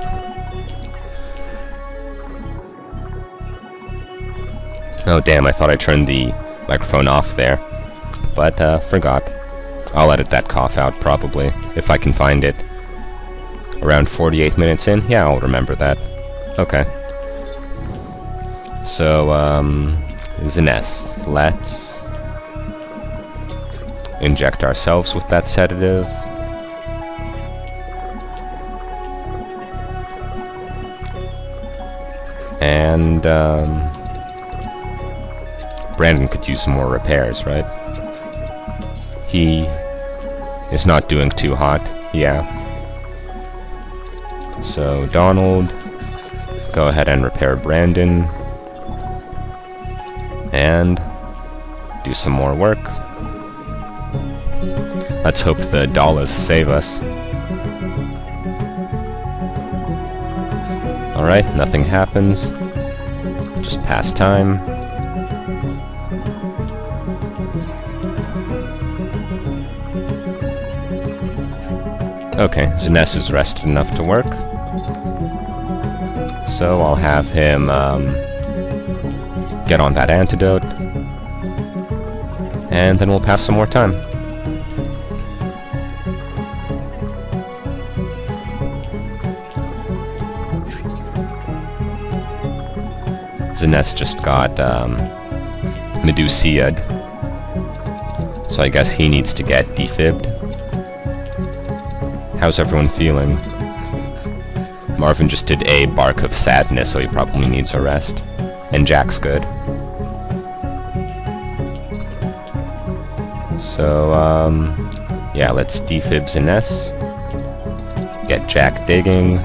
Oh damn, I thought I turned the microphone off there. But, forgot. I'll edit that cough out, probably, if I can find it. Around 48 minutes in? Yeah, I'll remember that. Okay. So, Zines, let's inject ourselves with that sedative. And, Brandon could use some more repairs, right? He is not doing too hot, yeah. So, Donald, go ahead and repair Brandon. And do some more work. Let's hope the dollars save us. Alright, nothing happens. Just pass time. Okay, Zines is rested enough to work. So I'll have him get on that antidote. And then we'll pass some more time. Zines just got Medusia'd. So I guess he needs to get defibbed. How's everyone feeling? Marvin just did a bark of sadness, so he probably needs a rest. And Jack's good. So, yeah, let's defib Ines. Get Jack digging.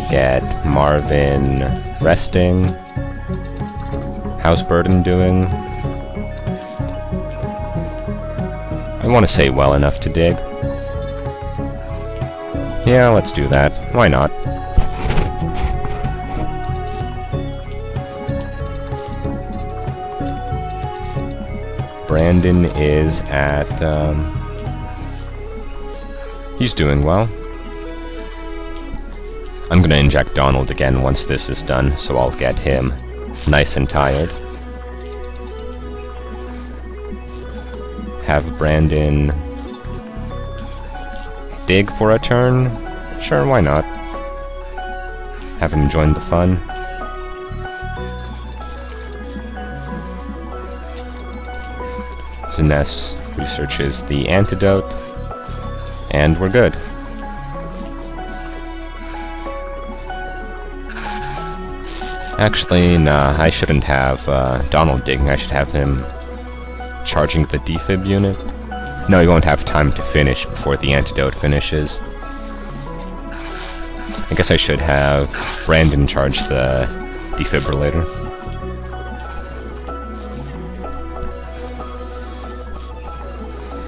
Get Marvin resting. How's Burden doing? I want to say well enough to dig. Yeah, let's do that. Why not? Brandon is at, he's doing well. I'm gonna inject Donald again once this is done, so I'll get him nice and tired. Have Brandon dig for a turn? Sure, why not? Have him join the fun. Ines researches the antidote, and we're good. Actually, nah, I shouldn't have Donald digging. I should have him charging the defib unit. No, he won't have time to finish before the antidote finishes. I guess I should have Brandon charge the defibrillator.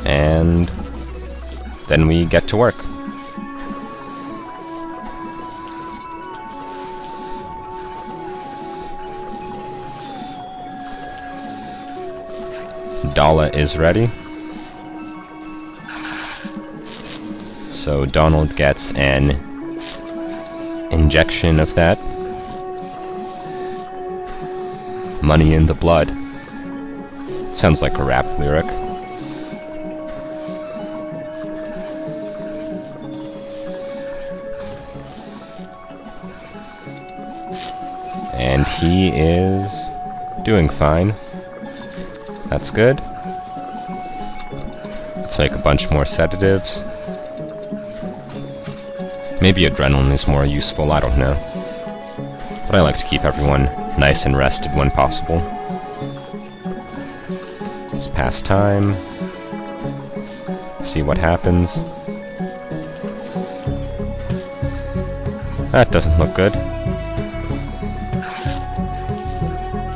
And then we get to work. Dala is ready. So Donald gets an injection of that. Money in the blood. Sounds like a rap lyric. And he is doing fine. That's good. Let's make a bunch more sedatives. Maybe adrenaline is more useful, I don't know. But I like to keep everyone nice and rested when possible. Let's pass time. See what happens. That doesn't look good.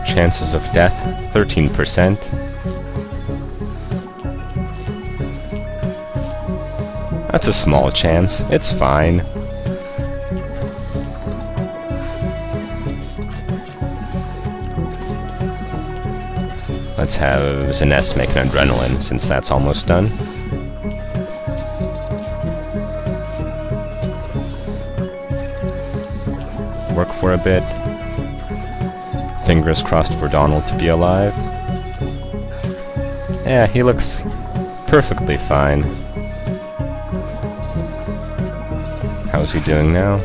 Chances of death, 13%. That's a small chance. It's fine. Let's have Ines make an adrenaline, since that's almost done. Work for a bit. Fingers crossed for Donald to be alive. Yeah, he looks perfectly fine. How's he doing now?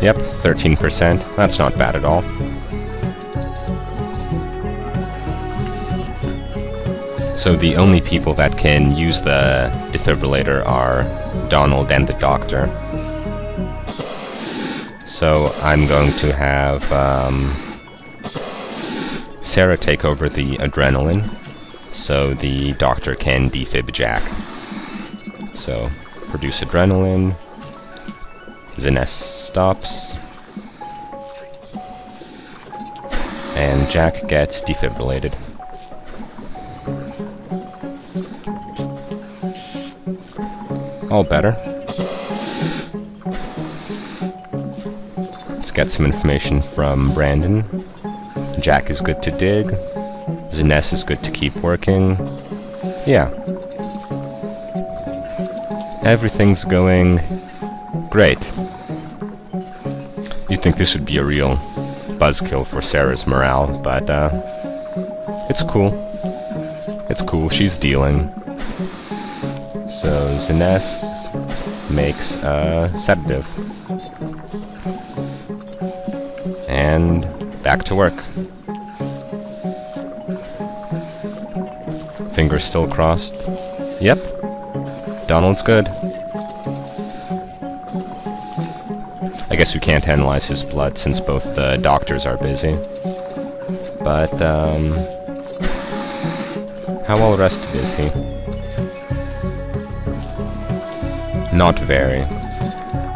Yep, 13%. That's not bad at all. So the only people that can use the defibrillator are Donald and the doctor. So I'm going to have Sarah take over the adrenaline, so the doctor can defib Jack. So produce adrenaline. Ines stops. And Jack gets defibrillated. All better. Let's get some information from Brandon. Jack is good to dig. Ines is good to keep working. Yeah. Everything's going great. You'd think this would be a real buzzkill for Sarah's morale, but it's cool. It's cool, she's dealing. So Ines makes a sedative. And back to work. Fingers still crossed. Yep. Donald's good. I guess we can't analyze his blood since both the doctors are busy. But, how well rested is he? Not very.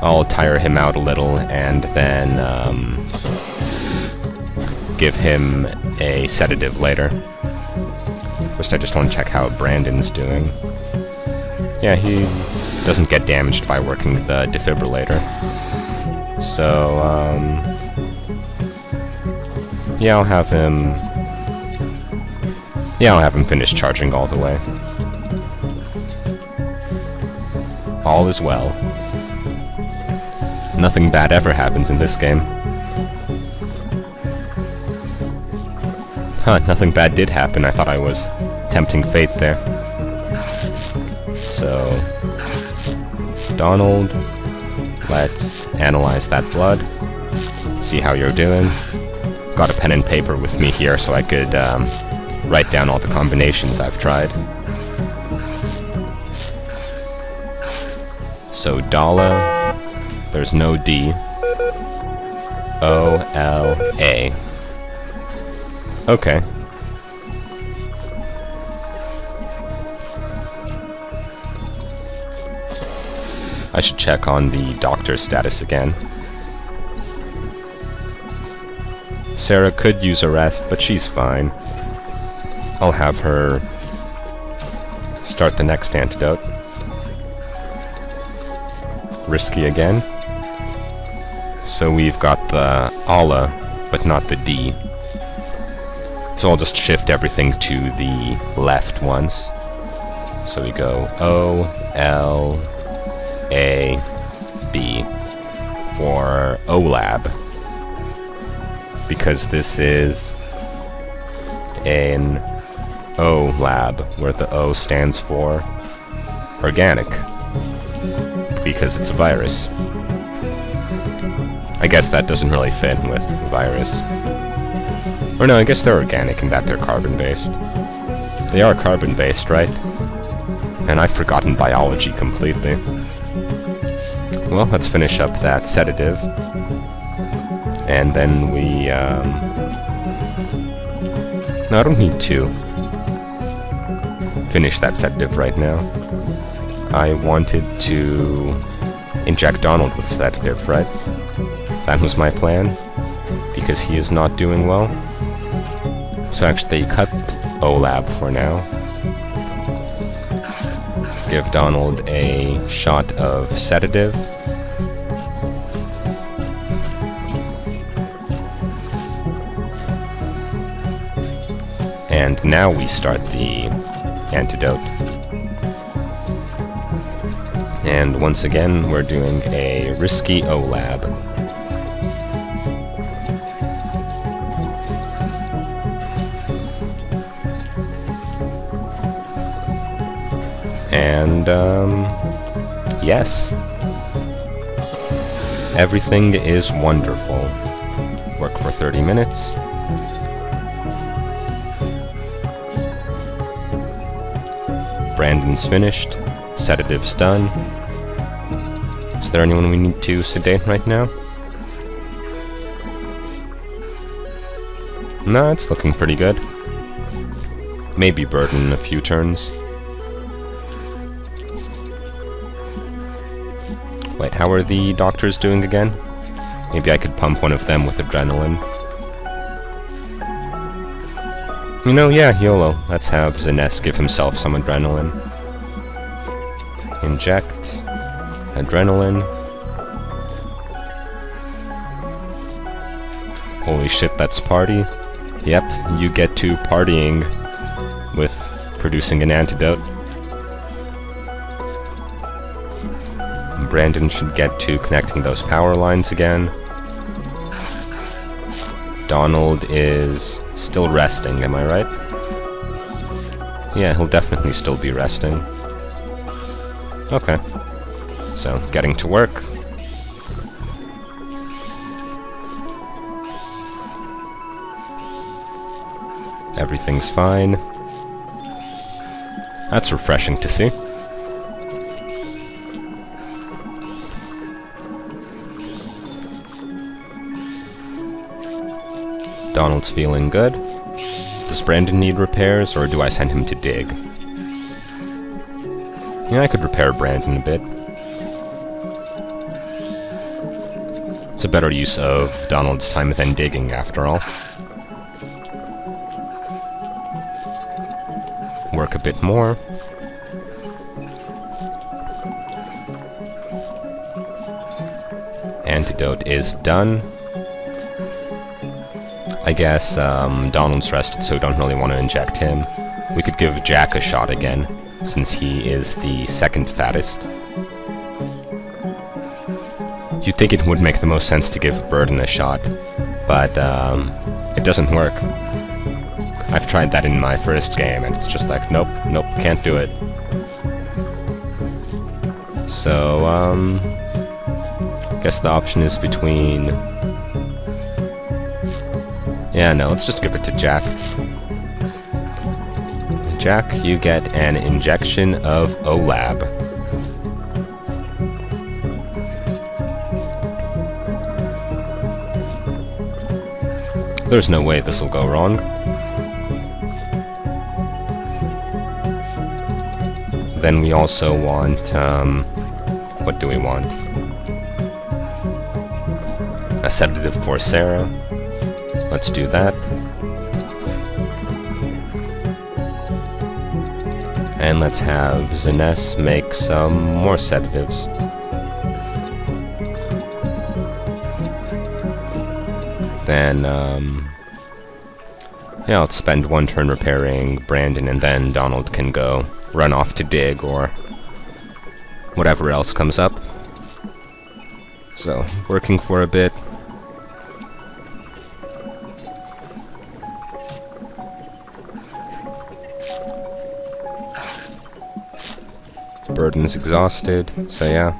I'll tire him out a little and then, give him a sedative later. First, I just want to check how Brandon's doing. Yeah, he doesn't get damaged by working the defibrillator. So, yeah, I'll have him finish charging all the way. All is well. Nothing bad ever happens in this game. Huh, nothing bad did happen. I thought I was tempting fate there. So, Donald, let's analyze that blood. See how you're doing. Got a pen and paper with me here so I could write down all the combinations I've tried. So Dala, there's no D. O-L-A. Okay. I should check on the doctor's status again. Sarah could use a rest, but she's fine. I'll have her start the next antidote. Risky again. So we've got the Ala, but not the D. So I'll just shift everything to the left once. So we go O, L, A, B for OLAB. Because this is an O lab, where the O stands for organic. Because it's a virus. I guess that doesn't really fit with virus. Or no, I guess they're organic in that they're carbon-based. They are carbon-based, right? And I've forgotten biology completely. Well, let's finish up that sedative. And then we, no, I don't need to finish that sedative right now. I wanted to inject Donald with sedative, right? That was my plan, because he is not doing well. So actually cut OLAB for now. Give Donald a shot of sedative. And now we start the antidote. And once again, we're doing a risky OLAB. And, yes. Everything is wonderful. Work for 30 minutes. Brandon's finished. Sedative's done. Is there anyone we need to sedate right now? No, it's looking pretty good. Maybe burden a few turns. Wait, how are the doctors doing again? Maybe I could pump one of them with adrenaline. You know, yeah, YOLO. Let's have Zenes give himself some adrenaline. Inject. Adrenaline. Holy shit, that's party. Yep, you get to partying with producing an antidote. Brandon should get to connecting those power lines again. Donald is still resting, am I right? Yeah, he'll definitely still be resting. Okay. So, getting to work. Everything's fine. That's refreshing to see. Donald's feeling good. Does Brandon need repairs, or do I send him to dig? Yeah, I could repair Brandon a bit. It's a better use of Donald's time than digging, after all. Work a bit more. Antidote is done. I guess Donald's rested, so don't really want to inject him. We could give Jack a shot again, since he is the second fattest. You'd think it would make the most sense to give Burden a shot, but it doesn't work. I've tried that in my first game, and it's just like, nope, nope, can't do it. So, I guess the option is between... Yeah, no, let's just give it to Jack. Jack, you get an injection of OLAB. There's no way this'll go wrong. Then we also want, what do we want? A sedative for Sarah. Let's do that. And let's have Zines make some more sedatives. Then, yeah, let's spend one turn repairing Brandon, and then Donald can go run off to dig, or whatever else comes up. So, working for a bit. Burden's exhausted, so yeah,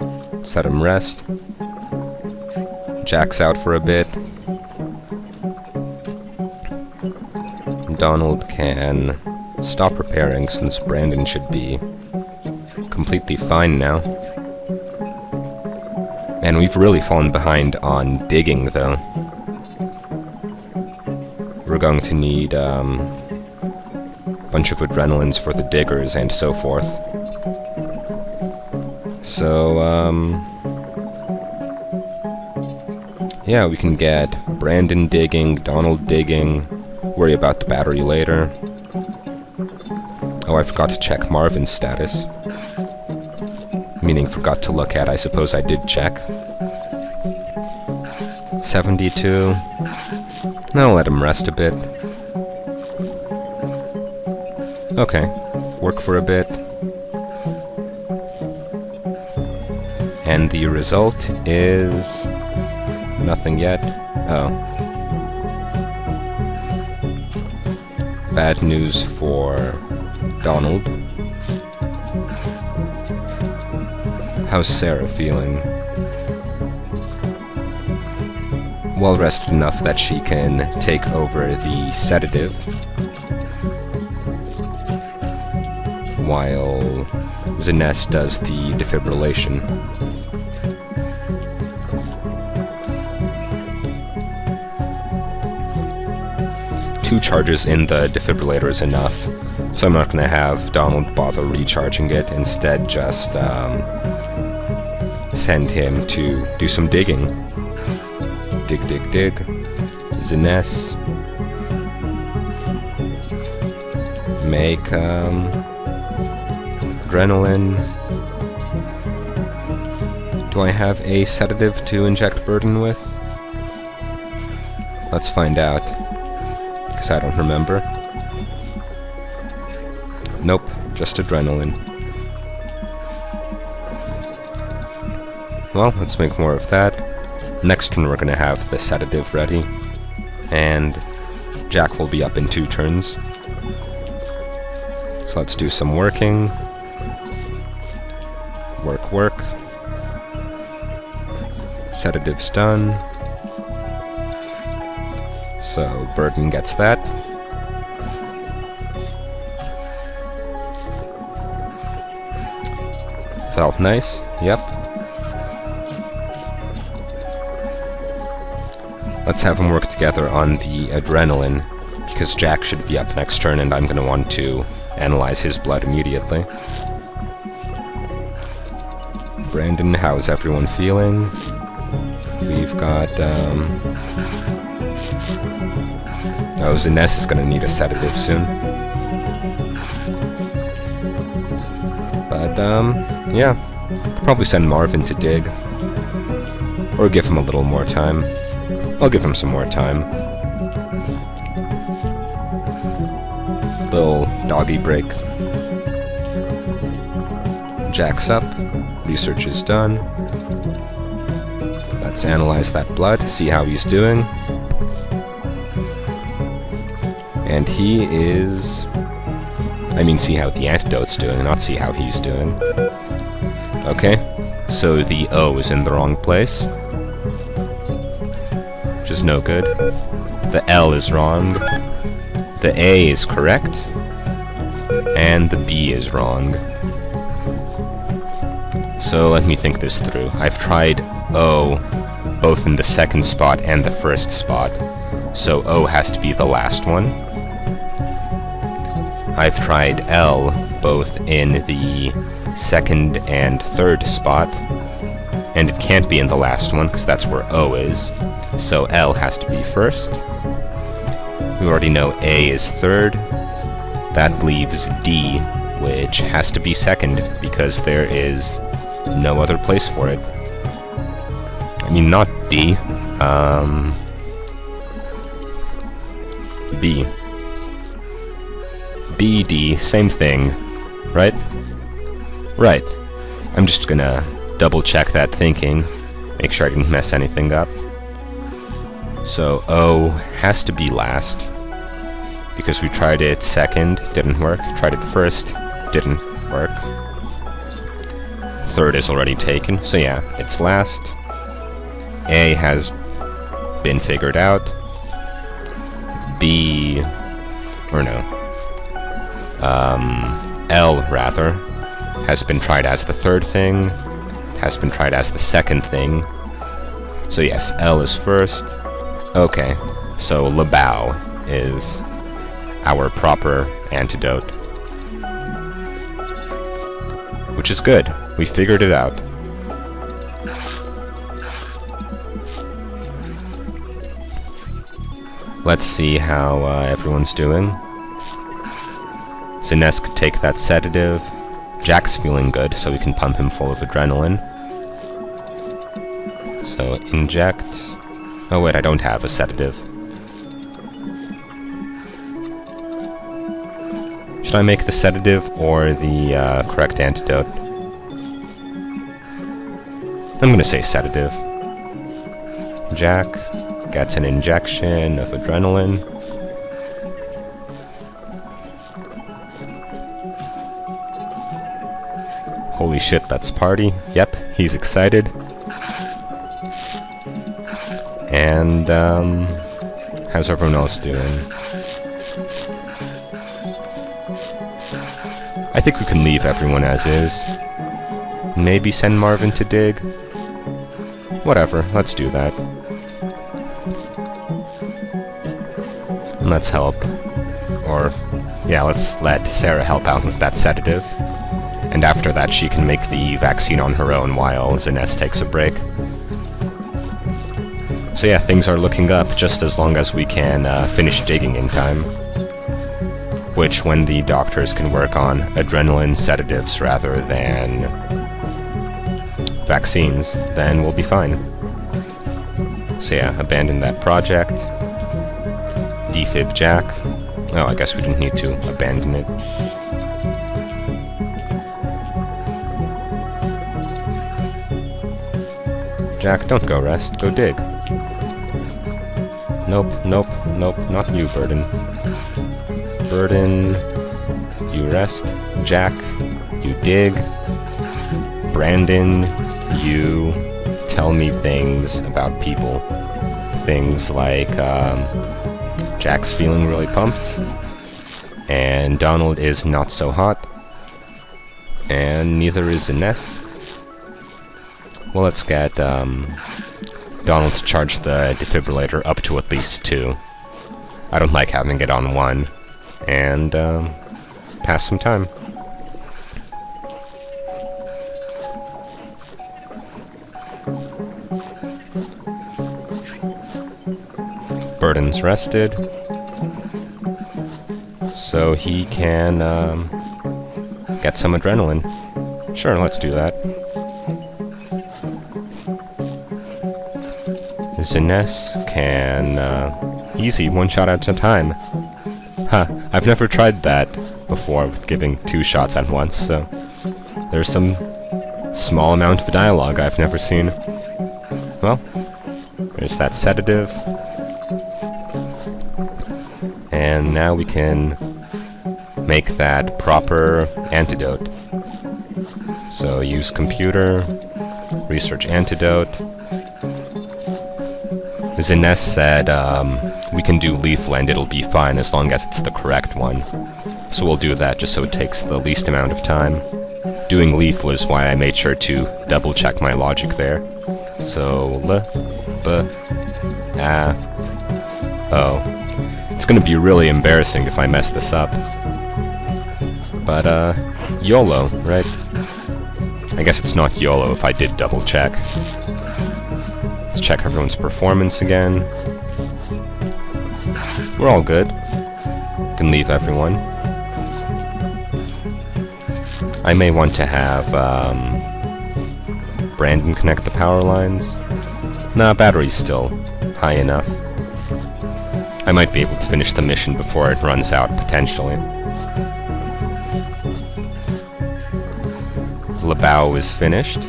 let him rest. Jack's out for a bit. Donald can stop repairing since Brandon should be completely fine now. And we've really fallen behind on digging, though. We're going to need a bunch of adrenalines for the diggers and so forth. So, yeah, we can get Brandon digging, Donald digging, worry about the battery later. Oh, I forgot to check Marvin's status. Meaning forgot to look at, I suppose I did check. 72. I'll let him rest a bit. Okay, work for a bit. And the result is... nothing yet. Oh. Bad news for Donald. How's Sarah feeling? Well rested enough that she can take over the sedative, while Zines does the defibrillation. Two charges in the defibrillator is enough, so I'm not going to have Donald bother recharging it, instead just send him to do some digging. Dig, dig, dig. Zines. Make adrenaline. Do I have a sedative to inject Burden with? Let's find out, because I don't remember. Nope, just adrenaline. Well, let's make more of that. Next turn we're going to have the sedative ready, and Jack will be up in 2 turns. So let's do some working. Work, work. Sedative's done. So Burden gets that. Felt nice. Yep. Let's have them work together on the adrenaline, because Jack should be up next turn, and I'm going to want to analyze his blood immediately. Brandon, how's everyone feeling? We've got, oh, Ziness is gonna need a sedative soon. But, yeah. Could probably send Marvin to dig. Or give him a little more time. I'll give him some more time. Little doggy break. Jack's up. Research is done. Let's analyze that blood, see how he's doing. And he is... I mean, see how the antidote's doing, not see how he's doing. Okay, so the O is in the wrong place. Which is no good. The L is wrong. The A is correct. And the B is wrong. So let me think this through. I've tried O both in the second spot and the first spot, so O has to be the last one. I've tried L both in the second and third spot, and it can't be in the last one because that's where O is, so L has to be first. We already know A is third. That leaves D, which has to be second because there is no other place for it. I mean, not D. B. B, D, same thing, right? Right. I'm just gonna double check that thinking, make sure I didn't mess anything up. So O has to be last, because we tried it second, didn't work. Tried it first, didn't work. Third is already taken, so yeah, it's last. A has been figured out. B, or no, L rather, has been tried as the third thing, has been tried as the second thing. So yes, L is first. Okay, so Labao is our proper antidote. Which is good. We figured it out. Let's see how everyone's doing. Ziness could take that sedative. Jack's feeling good, so we can pump him full of adrenaline. So, inject. Oh wait, I don't have a sedative. Should I make the sedative or the correct antidote? I'm gonna say sedative. Jack gets an injection of adrenaline. Holy shit, that's party. Yep, he's excited. And, how's everyone else doing? I think we can leave everyone as is. Maybe send Marvin to dig? Whatever, let's do that. And let's help. Or, yeah, let's let Sarah help out with that sedative. And after that she can make the vaccine on her own while Ziness takes a break. So yeah, things are looking up, just as long as we can finish digging in time. Which, when the doctors can work on adrenaline sedatives rather than vaccines, then we'll be fine. So yeah, abandon that project. Defib Jack. Oh, I guess we didn't need to abandon it. Jack, don't go rest, go dig. Nope, nope, nope, not you, Burden. Burden, you rest. Jack, you dig. Brandon, you tell me things about people. Things like, Jack's feeling really pumped, and Donald is not so hot, and neither is Ziness. Well, let's get Donald to charge the defibrillator up to at least 2. I don't like having it on 1. And pass some time. Burden's rested, so he can get some adrenaline. Sure, let's do that. Zines can easy, 1 shot at a time. Huh, I've never tried that before with giving 2 shots at once, so there's some small amount of dialogue I've never seen. Well, there's that sedative. And now we can make that proper antidote. So use computer, research antidote. Zines said we can do lethal and it'll be fine as long as it's the correct one. So we'll do that just so it takes the least amount of time. Doing lethal is why I made sure to double check my logic there. So oh. It's gonna be really embarrassing if I mess this up. But, YOLO, right? I guess it's not YOLO if I did double check. Let's check everyone's performance again. We're all good. You can leave everyone. I may want to have, Brandon connect the power lines. Nah, battery's still high enough. I might be able to finish the mission before it runs out, potentially. Labao is finished.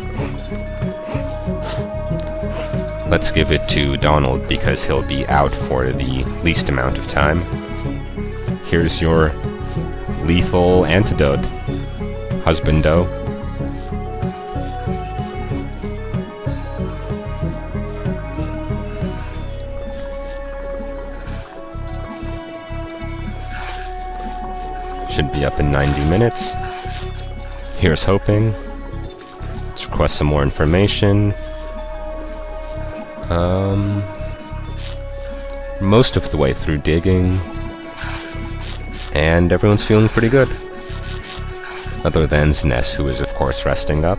Let's give it to Donald because he'll be out for the least amount of time. Here's your lethal antidote, husbando. Should be up in 90 minutes. Here's hoping. Let's request some more information. Most of the way through digging. And everyone's feeling pretty good. Other than Znes, who is of course resting up.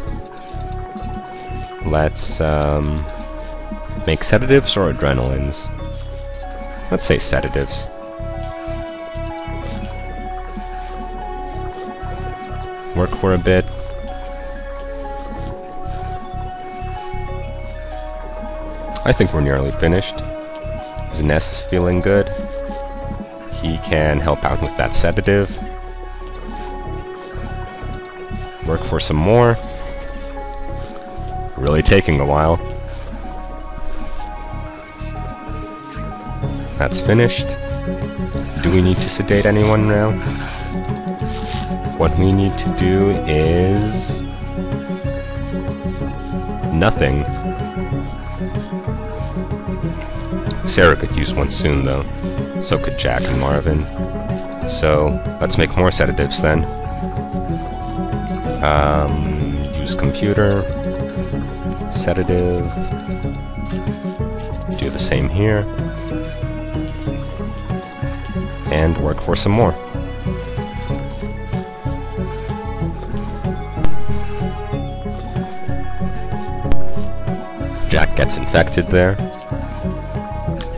Let's make sedatives or adrenalines? Let's say sedatives. Work for a bit. I think we're nearly finished. Znes is feeling good. He can help out with that sedative. Work for some more. Really taking a while. That's finished. Do we need to sedate anyone now? What we need to do is nothing. Sarah could use one soon, though. So could Jack and Marvin. So let's make more sedatives then. Use computer. Sedative. Do the same here. And work for some more. Jack gets infected there.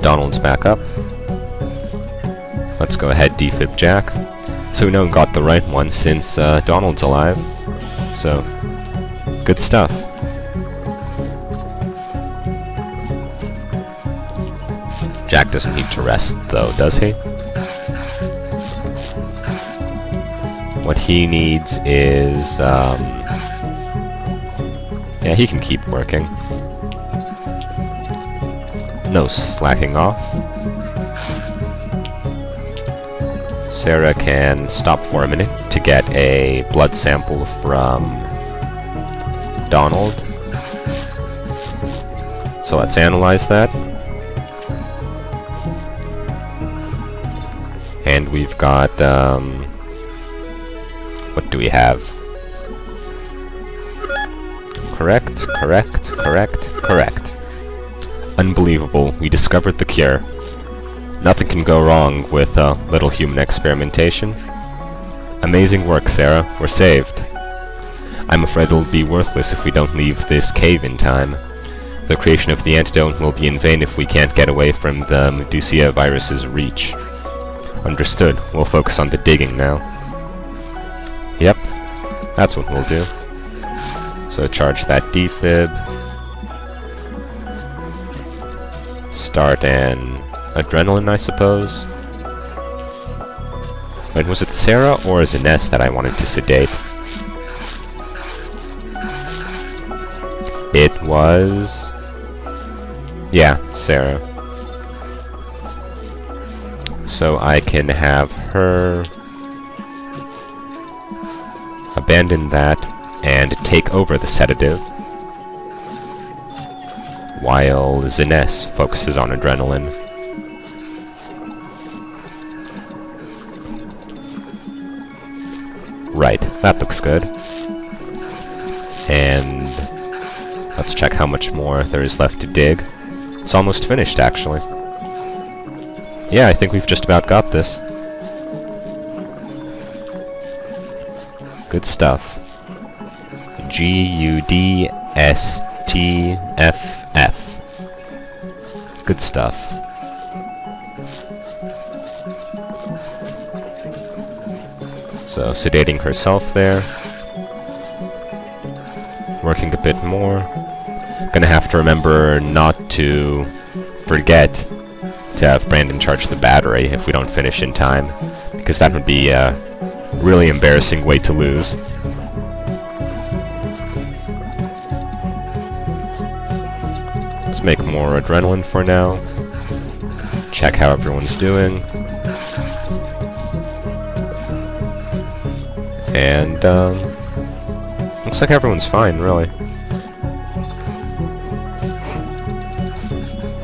Donald's back up. Let's go ahead, defib Jack. So we know we got the right one since Donald's alive. So, good stuff. Jack doesn't need to rest though, does he? What he needs is, yeah, he can keep working. No slacking off. Sarah can stop for a minute to get a blood sample from Donald. So let's analyze that. And we've got, what do we have? Correct, correct. Correct? Correct. Unbelievable, we discovered the cure. Nothing can go wrong with a little human experimentation. Amazing work, Sarah. We're saved. I'm afraid it'll be worthless if we don't leave this cave in time. The creation of the antidote will be in vain if we can't get away from the Medusia virus's reach. Understood. We'll focus on the digging now. Yep. That's what we'll do. So charge that defib. Start an adrenaline, I suppose. Wait, was it Sarah or Ines that I wanted to sedate? It was... yeah, Sarah. So I can have her abandon that and take over the sedative, while Ines focuses on adrenaline. Right, that looks good. And let's check how much more there is left to dig. It's almost finished, actually. Yeah, I think we've just about got this. Good stuff. G-U-D-S-T-F-F. Good stuff. So, sedating herself there. Working a bit more. Gonna have to remember not to forget to have Brandon charge the battery if we don't finish in time, because that would be a really embarrassing way to lose. Let's make more adrenaline for now. Check how everyone's doing. And, looks like everyone's fine, really.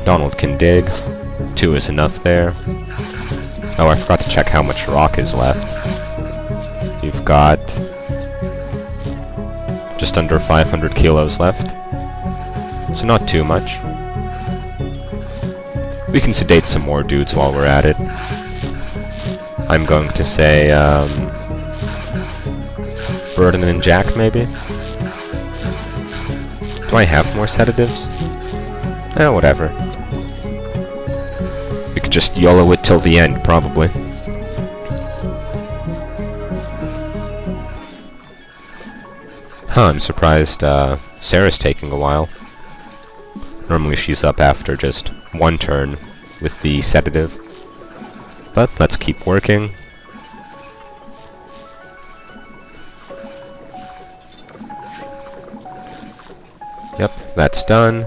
Donald can dig. 2 is enough there. Oh, I forgot to check how much rock is left. You've got just under 500 kilos left. So not too much. We can sedate some more dudes while we're at it. I'm going to say, Burden and Jack, maybe? Do I have more sedatives? Eh, whatever. We could just YOLO it till the end, probably. Huh, I'm surprised, Sarah's taking a while. Normally she's up after just 1 turn with the sedative. But let's keep working. Yep, that's done.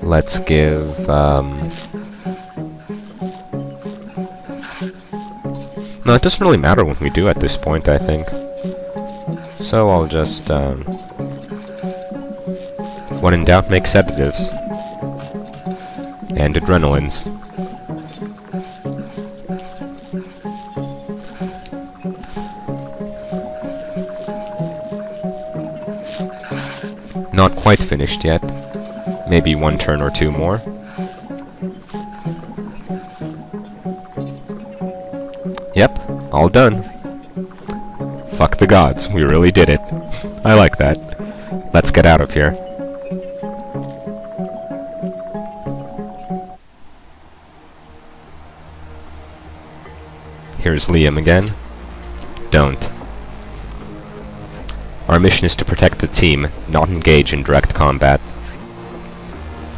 Let's give, no, it doesn't really matter what we do at this point, I think. So I'll just, when in doubt, make sedatives. And adrenalines. Not quite finished yet. Maybe 1 turn or 2 more. Yep, all done. Fuck the gods, we really did it. I like that. Let's get out of here. Here's Liam again. Don't. Our mission is to protect the team, not engage in direct combat.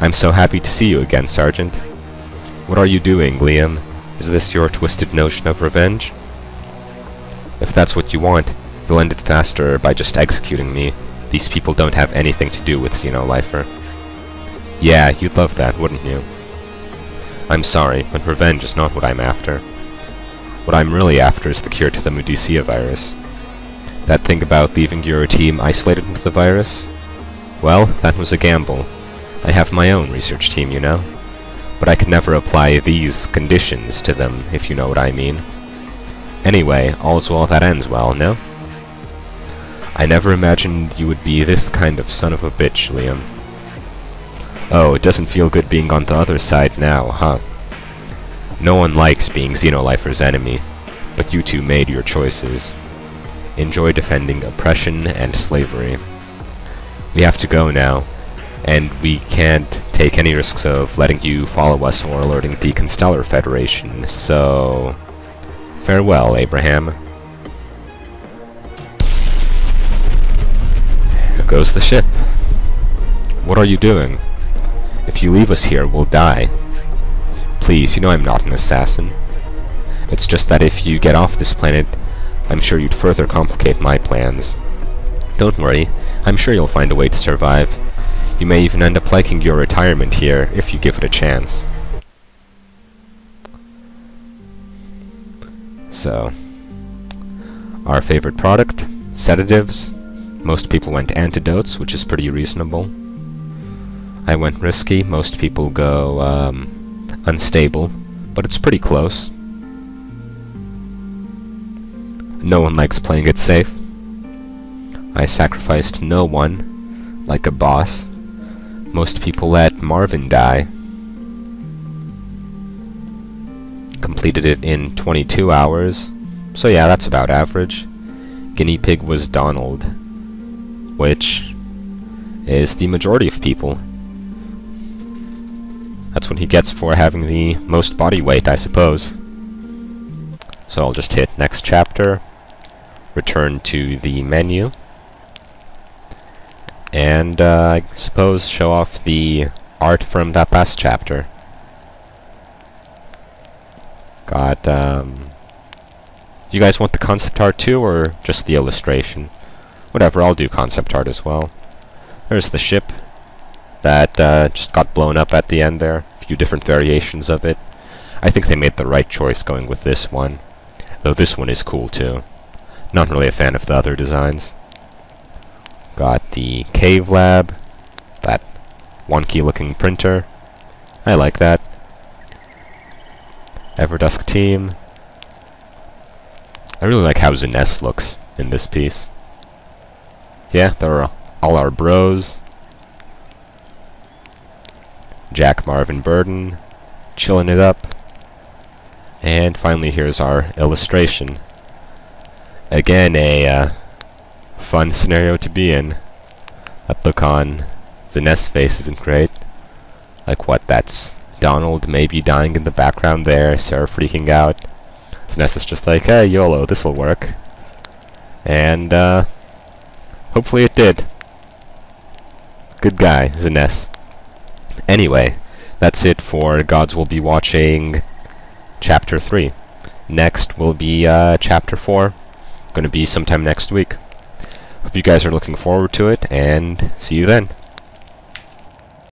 I'm so happy to see you again, Sergeant. What are you doing, Liam? Is this your twisted notion of revenge? If that's what you want, you'll end it faster by just executing me. These people don't have anything to do with Xenolifer. Yeah, you'd love that, wouldn't you? I'm sorry, but revenge is not what I'm after. What I'm really after is the cure to the Medusia virus. That thing about leaving your team isolated with the virus? Well, that was a gamble. I have my own research team, you know. But I could never apply these conditions to them, if you know what I mean. Anyway, all's well that ends well, no? I never imagined you would be this kind of son of a bitch, Liam. Oh, it doesn't feel good being on the other side now, huh? No one likes being Xenolifer's enemy, but you two made your choices. Enjoy defending oppression and slavery. We have to go now, and we can't take any risks of letting you follow us or alerting the Constellar Federation, so... farewell, Abraham. Here goes the ship. What are you doing? If you leave us here, we'll die. Please, you know I'm not an assassin. It's just that if you get off this planet, I'm sure you'd further complicate my plans. Don't worry, I'm sure you'll find a way to survive. You may even end up liking your retirement here, if you give it a chance. So, our favorite product, sedatives. Most people went antidotes, which is pretty reasonable. I went risky. Most people go unstable, but it's pretty close. No one likes playing it safe. I sacrificed no one, like a boss. Most people let Marvin die. Completed it in 22 hours, so yeah, that's about average. Guinea pig was Donald, which is the majority of people. That's what he gets for having the most body weight, I suppose. So I'll just hit next chapter, return to the menu, and I suppose show off the art from that last chapter. Got, you guys want the concept art too, or just the illustration? Whatever, I'll do concept art as well. There's the ship that just got blown up at the end there. A few different variations of it. I think they made the right choice going with this one, though this one is cool too. Not really a fan of the other designs. Got the cave lab, that wonky looking printer. I like that. Everdusk team. I really like how Zaness looks in this piece. Yeah, there are all our bros. Jack, Marvin, Burden, chilling it up. And finally here's our illustration. Again, a fun scenario to be in. That look on Zaness' face isn't great. Like what, that's Donald maybe dying in the background there, Sarah freaking out. Zaness is just like, hey, YOLO, this'll work. And, hopefully it did. Good guy, Zaness. Anyway, that's it for Gods Will Be Watching Chapter 3. Next will be, Chapter 4. Gonna be sometime next week. Hope you guys are looking forward to it, and see you then.